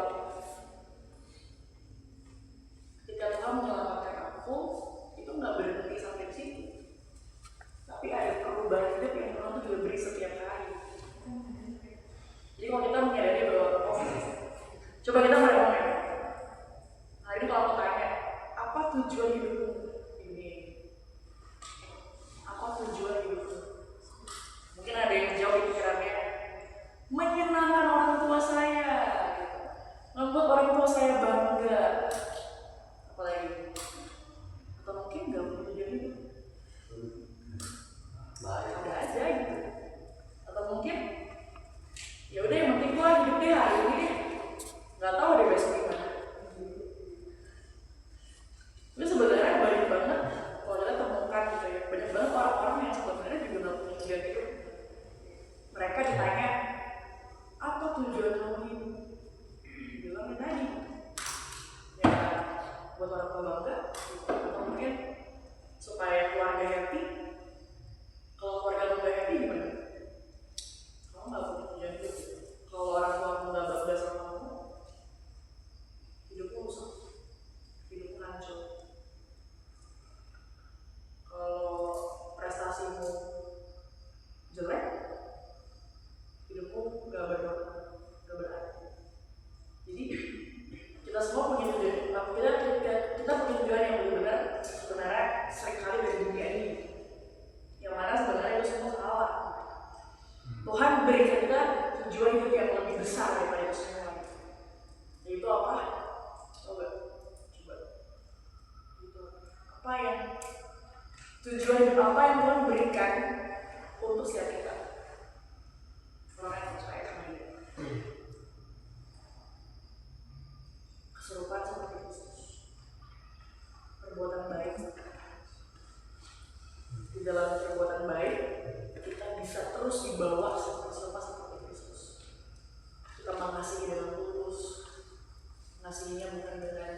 ketika Tuhan menyelamatkan aku, itu nggak berhenti sampai di situ. Tapi ada perubahan hidup yang Tuhan tuh juga beri setiap hari. Jadi kalau kita menyadari bahwa coba kita merenungkan. Nah ini kalau aku tanya, apa tujuan hidupmu ini? Apa tujuan hidupmu? Mungkin ada yang jauh di pikirannya, menyenangkan orang tua saya, membuat orang tua saya bangga, apalagi, atau mungkin nggak punya tujuan hidup, ada aja gitu, atau mungkin ya udah yang penting gua hidup deh hari ini deh, nggak tahu deh besok gimana. Tapi sebenarnya banyak banget kalau kita temukan gitu ya, banyak banget orang-orang yang sebenarnya juga nggak punya tujuan hidup. Mereka ditanya, apa tujuan kamu hidup? Bilangnya tadi, ya buat orang tua bangga, atau mungkin supaya keluarga happy. Kalau keluarga nggak happy gimana? Kamu nggak punya tujuan hidup. Kalau orang tua kamu nggak bangga sama kamu, hidupmu rusak, hidupmu hancur. Kalau prestasimu jelek, hidupmu gak bermakna, gak berarti. Jadi kita semua punya tujuan, kita punya tujuan yang benar-benar sebenarnya seringkali dari dunia ini, yang mana sebenarnya itu semua salah. Tuhan berikan kita tujuan hidup yang lebih besar daripada itu semua. Yaitu apa? Coba. Itu apa yang tujuan hidup apa yang Tuhan berikan untuk setiap kita? Orang yang percaya sama dia. Kesurupan seperti Kristus. Perbuatan baik. Di dalam perbuatan baik, kita bisa terus dibawa seperti Kristus. Kita mengasihi dengan tulus. Mengasihinya bukan dengan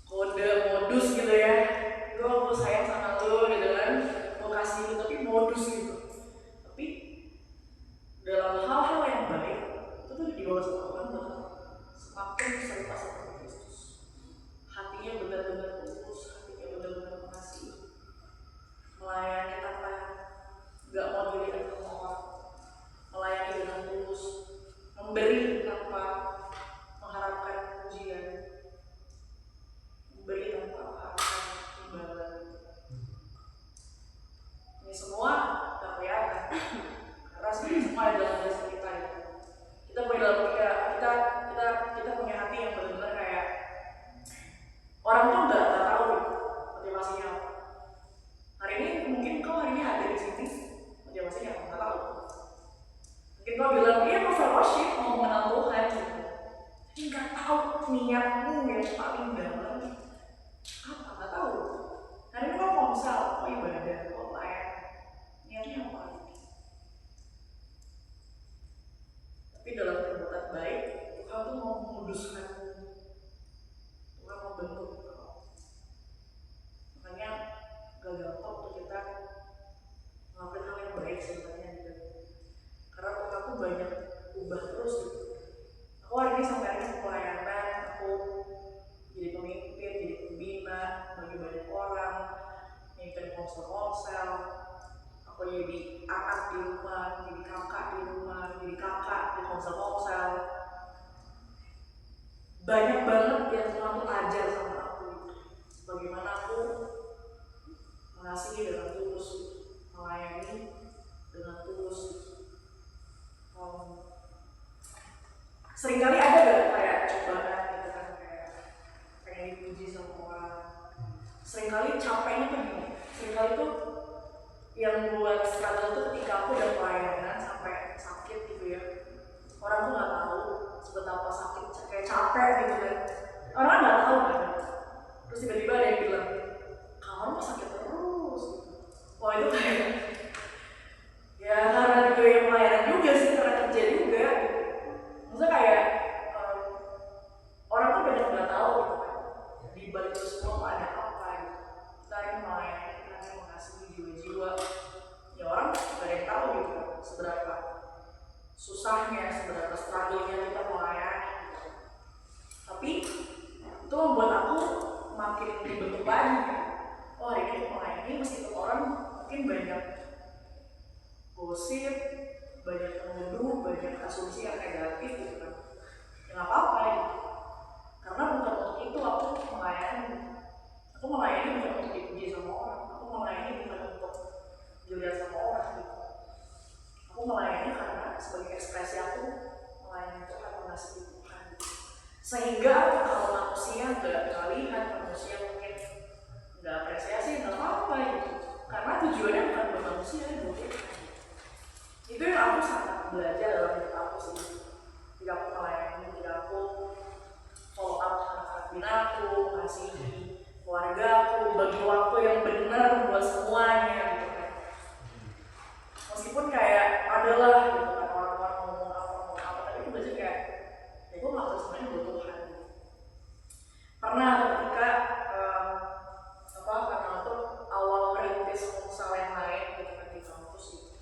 kode, modus gitu ya. Gue sayang sama lo gitu kan. Mau kasih lu, tapi modus gitu. Tapi dalam hal-hal yang baik itu tuh dibawa sama Tuhan bahwa semakin serupa seperti Kristus. Hatinya benar-benar tulus, hatinya benar-benar mengasihi, melayani tanpa nggak mau dilihat sama orang, melayani dengan tulus, memberi tanpa mengharapkan pujian, memberi tanpa mengharapkan imbalan. Ini semua nggak kelihatan. Karena semua ada dalam diri kita ya. Kita punya dalam kita punya hati yang benar-benar kayak orang tuh nggak tahu motivasinya apa. Hari ini mungkin kau hari ini ada di sini, motivasinya apa? Nggak tahu. Mungkin kau bilang iya mau fellowship, mau mengenal Tuhan gitu. Tapi nggak tahu niatmu yang paling dalam apa, nggak tahu. Hari ini kau komsel, kau ibadah, kau layak, niatnya apa? Tapi dalam perbuatan baik, Tuhan tuh mau menguduskanmu. Tuhan mau bentuk kau. Makanya gak gampang untuk kita melakukan hal yang baik sebenarnya gitu. Karena Tuhan tuh banyak ubah terus gitu. Aku hari ini sampai hari ini pelayanan, aku jadi pemimpin, jadi pembina, bagi banyak orang, mimpin konsel-konsel. Aku jadi anak di rumah, jadi kakak di rumah, jadi kakak di konsel-konsel. Banyak banget yang Tuhan tuh ajar sama aku. Bagaimana aku mengasihi dengan tulus, melayani dengan tulus. Seringkali ada gak kayak cobaan gitu kan, kayak pengen dipuji sama orang. Seringkali capeknya tuh gini, seringkali tuh yang buat struggle tuh ketika aku udah pelayanan sampai sakit gitu ya, orang tuh nggak tahu seberapa struggle-nya kita melayani. Tapi itu membuat aku makin dibentuk lagi. Oh, hari ini aku melayani meskipun orang mungkin banyak gosip, banyak menuduh, banyak asumsi yang negatif gitu kan. Ya nggak apa-apa gitu. Karena bukan untuk itu aku melayani. Aku melayani bukan untuk dipuji sama orang. Aku melayani bukan untuk dilihat sama orang gitu. Aku melayani karena sebagai ekspresi aku melayani Tuhan, mengasihi Tuhan. Sehingga kalau manusia nggak lihat, manusia mungkin nggak apresiasi, nggak apa-apa gitu. Karena tujuannya bukan buat manusia, buat Tuhan. Itu yang aku sangat belajar dalam hidup aku sih. Jika aku melayani, jika aku follow up anak-anak binaku, mengasihi keluarga aku, bagi waktu yang benar buat semuanya gitu kan. Meskipun kayak adalah gitu kan orang-orang ngomong apa, tapi itu belajar kayak ya gue ngelakuin semuanya buat Tuhan. Pernah ketika karena itu awal merintis usaha yang lain gitu kan di kampus gitu.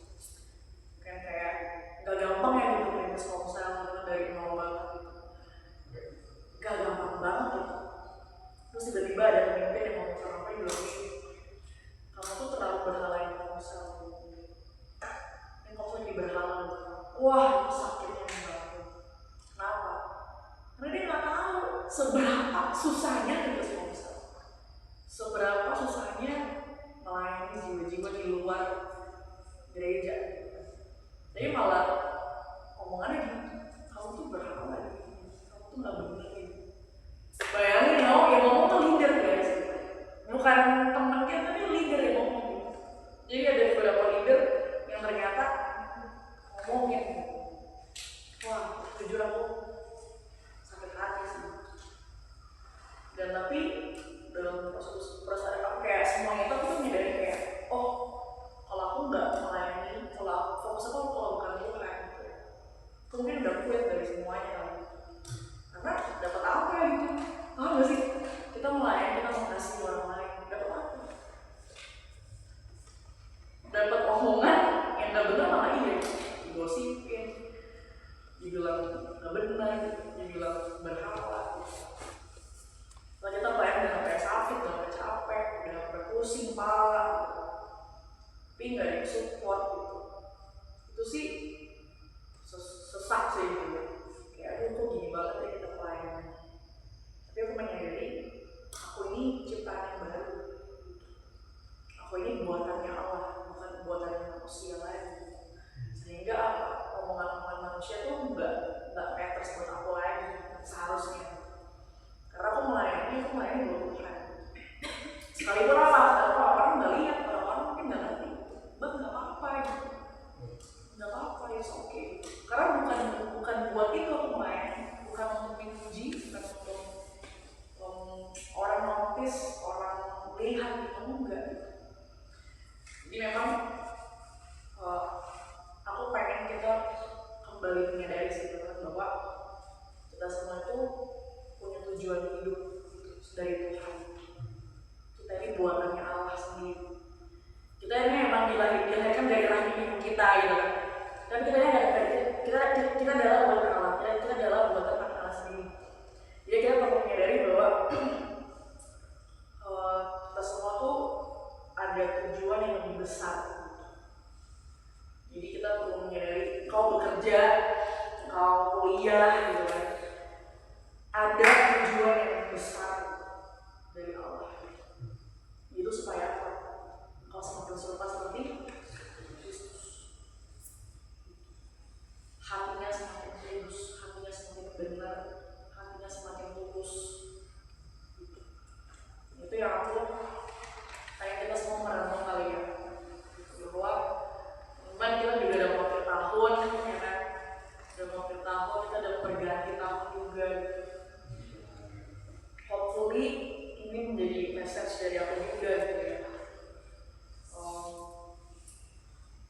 Kan kayak gak gampang ya gitu merintis usaha gitu dari nol banget gitu. Gak gampang banget gitu. Terus tiba-tiba ada pemimpin yang ngomong sama aku, bilang kamu tuh terlalu berhalain usaha gitu. Yang kamu lagi berhala gitu. Wah, itu sakitnya banget. Kenapa? Karena dia gak tahu seberapa susahnya merintis usaha. Seberapa susahnya melayani jiwa-jiwa di luar gereja. Jadi malah omongannya gitu, kamu tuh berhala gitu, kamu tuh gak bener gitu. Bayangin ya, yang ngomong tuh leader guys. Bukan temen kita, tapi leader yang ngomong gitu. Jadi ada beberapa leader yang ternyata ngomongin gitu. Wah, jujur aku sakit hati sih. Dan tapi dalam proses aku kayak semuanya itu aku tuh menyadari kayak oh kalau aku nggak melayani, kalau fokus aku kalau bukan Tuhan gitu ya, aku mungkin udah quit dari semuanya kali. Karena dapat apa gitu? Tahu nggak sih, kita melayani, kita mengasihi orang lain, dapat apa? Dapat omongan yang nggak benar malah iya, digosipin, dibilang nggak benar, dibilang berhala. Kalau kita bayang udah sampai sakit, udah sampai capek, udah sampai pusing kepala gitu. Tapi nggak di-support gitu. Itu sih sesak sih gitu ya. Kayak aduh kok gini banget ya kita pelayanan. Tapi aku menyadari aku ini ciptaan yang baru. Aku ini buatannya Allah, bukan buatannya manusia lagi. Sehingga apa? Omongan-omongan manusia tuh nggak matters buat aku lagi seharusnya. Karena aku melayani buat Tuhan. Sekalipun orang nggak lihat, orang mungkin nggak ngerti, bang nggak apa-apa gitu, nggak apa-apa, it's okay. Karena bukan buat itu aku melayani, bukan untuk dipuji, bukan untuk orang notice, orang lihat gitu, enggak. Jadi memang aku pengen kita kembali menyadari sih bahwa kita semua itu punya tujuan hidup dari Tuhan. Kita ini buatannya Allah sendiri. Kita ini memang dilahirkan dari rahim ibu kita gitu kan. Dan kita adalah buatan Allah. Kita adalah buatan Allah sendiri. Jadi kita perlu menyadari bahwa kita semua tuh ada tujuan yang lebih besar. Jadi kita perlu menyadari kau bekerja, kau kuliah gitu kan. Ada tujuan yang besar dari Allah. Itu supaya apa? Kau semakin serupa seperti Kristus. Hatinya semakin tulus, hatinya semakin benar, hatinya semakin tulus. Itu yang aku kayak kita semua merenung kali ya. Bahwa memang kita juga udah mau akhir tahun, ya kan? Udah mau akhir tahun, kita udah berganti tahun juga gitu. Hopefully ini menjadi message dari aku juga gitu ya,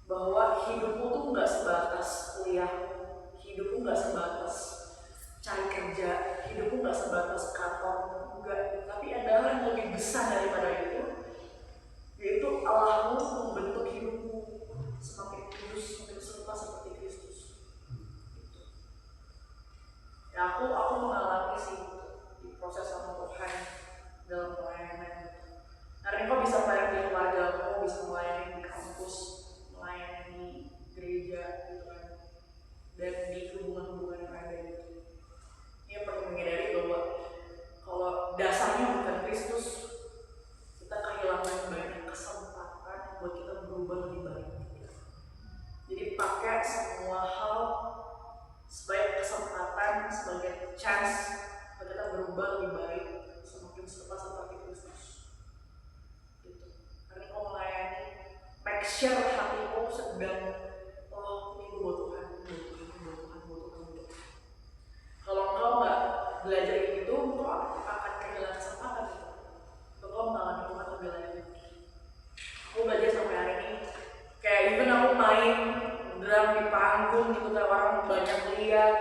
bahwa hidupmu tuh nggak sebatas kuliah, hidupmu nggak sebatas cari kerja, hidupmu nggak sebatas kantor, enggak. Tapi ada hal yang lebih besar daripada itu, yaitu Allahmu membentuk hidupmu semakin kudus, semakin serupa seperti Kristus. Ya aku mengalami sih di proses sama Tuhan dalam pelayanan. Hari ini kok bisa melayani di keluargamu, bisa melayani di kampus, melayani di gereja gitu kan, dan di hubungan-hubungan yang ada gitu. Ini perlu menyadari bahwa kalau dasarnya bukan Kristus, kita kehilangan banyak kesempatan buat kita berubah lebih baik. Jadi pakai semua hal sebagai kesempatan, sebagai chance buat kita berubah lebih baik, semakin serupa seperti Kristus. Gitu. Karena kau melayani, make sure hatimu sedang, oh ini buat Tuhan, buat Tuhan. Kalau engkau nggak belajar itu, engkau akan kehilangan kesempatan itu. Engkau mengalami Tuhan lebih lanjut. Aku belajar sampai hari ini. Kayak even aku main drum di panggung gitu kan, orang banyak lihat,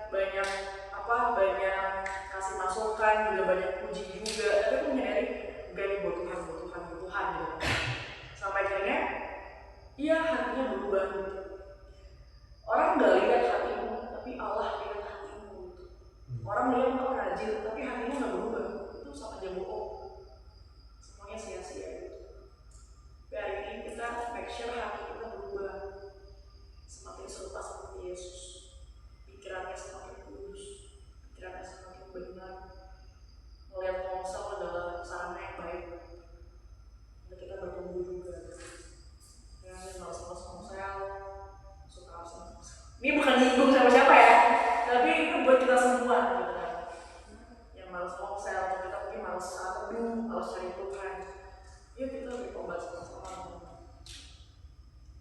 banyak kasih masukan, juga banyak puji juga. Tapi aku menyadari enggak nih buat Tuhan gitu. Sampai akhirnya, iya hatinya berubah gitu. Orang nggak lihat hatimu, tapi Allah lihat hatimu gitu. Orang lihat engkau rajin, tapi hatimu nggak berubah. Itu sama aja bohong. Semuanya sia-sia gitu. Tapi hari ini kita make sure hati kita berubah, semakin serupa seperti Yesus. Pikirannya semakin kudus, pikirannya semakin benar. Melihat ponsel adalah sarana yang baik untuk kita bertumbuh juga. Yang males-males ponsel, suka absen. Ini bukan nyinggung siapa-siapa ya, tapi itu buat kita semua gitu kan. Yang males ponsel, atau kita mungkin males saat teduh, males cari Tuhan. Yuk kita bertobat sama-sama.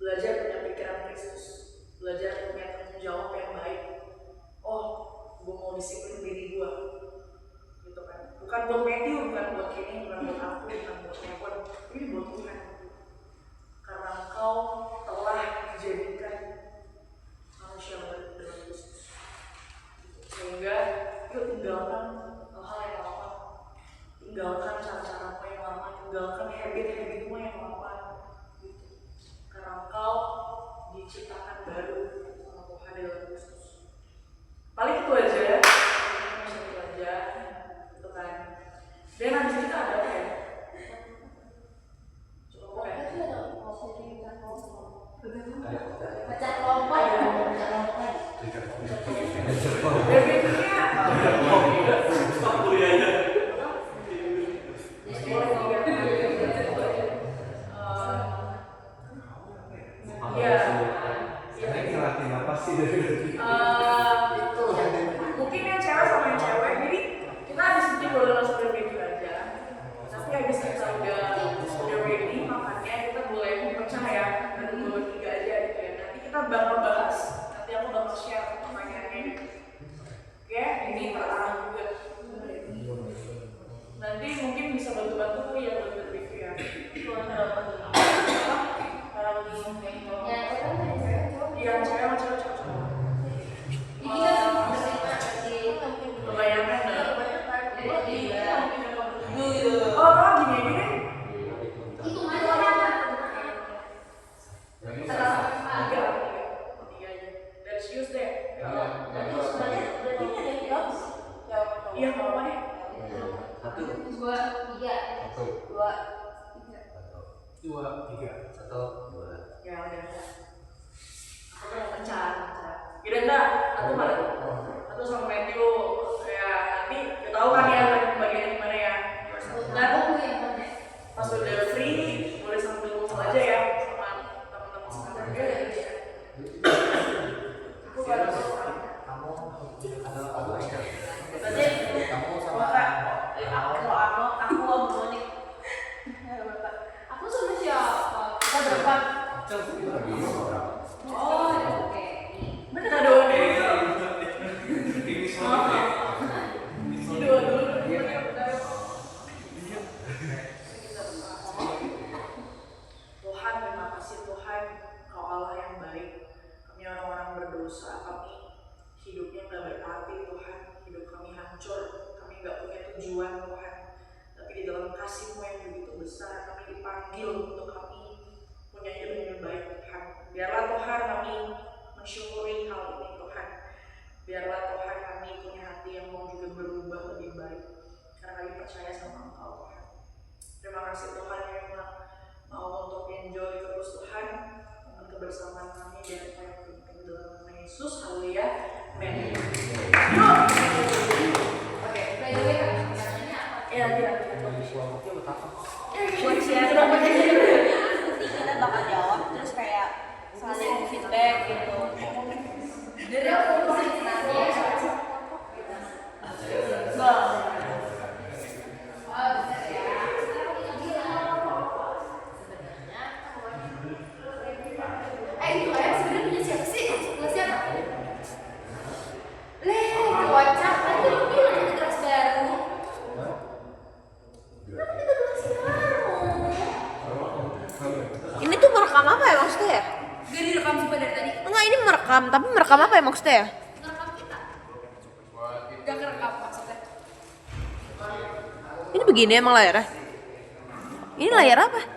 Belajar punya pikiran Kristus, belajar punya tanggung jawab yang baik. Oh, gue mau disiplin diri gue, gitu kan. Bukan buat Matthew, bukan buat Kenny, bukan buat aku, bukan buat Nevon, ini buat Tuhan. Karena Engkau telah dijadikan manusia baru dengan Kristus. Sehingga yuk tinggalkan hal-hal yang lama, tinggalkan cara-caramu yang lama, tinggalkan habit-habitmu yang lama, gitu. Karena Engkau diciptakan baru sama Tuhan dalam Kristus. Paling itu aja ya, itu aja, gitu kan. Dan habis itu ada apa ya? Cukup ya? Pecah kelompok. Mungkin yang cewek sama yang cewek, jadi kita habis itu boleh langsung review aja. Tapi habis kita udah ready, makanya kita boleh pecah ya, dan 2-3 aja gitu ya. Nanti kita bakal bahas, nanti aku bakal share pertanyaannya. Oke, ini terarah juga. Nanti mungkin bisa bantu-bantu ya buat review ya. Itu antara apa? Yang cewek sama cewek. Kebayangkan deh. Oh, gini aja deh. Itu mana? Tiga aja. Let's use deh. Iya, nggak apa deh. 1, 2, 3. 2, 3. 1, 2. Ya udah. Aku mau pecah. Yaudah enggak, aku sama Matthew ya nanti kita tahu kan ya bagiannya gimana ya. Nah, pas udah free boleh sambil ngomong aja ya sama teman-teman sekarang. Aku baru Kamu sama Aku mau Monik. Aku sama siapa? Kita berempat. Oh, oke. bener dong deh. Tuhan, terima kasih Tuhan, Kau Allah yang baik. Kami orang-orang berdosa, kami hidupnya nggak berarti Tuhan, hidup percaya sama Engkau. Terima kasih Tuhan yang mau untuk enjoy terus Tuhan dengan kebersamaan kami dan apa yang kami dalam nama Yesus. Haleluya. Amin. Oke, by the way, pertanyaannya apa? Ya, tidak. Buat siapa? Nanti kita bakal jawab terus kayak saling feedback gitu. Dari aku masih nanti ya. Itu ayam sebenarnya punya siapa sih? Punya siapa? Kocak. Tadi lu bilang itu gelas baru. Kenapa kita gelas baru? Ini tuh merekam apa ya maksudnya ya? Gak direkam sumpah dari tadi. Enggak, ini merekam, tapi merekam apa ya maksudnya ya? Ngerekam kita. Gak kerekam maksudnya. Ini begini emang layarnya? Ini layar apa?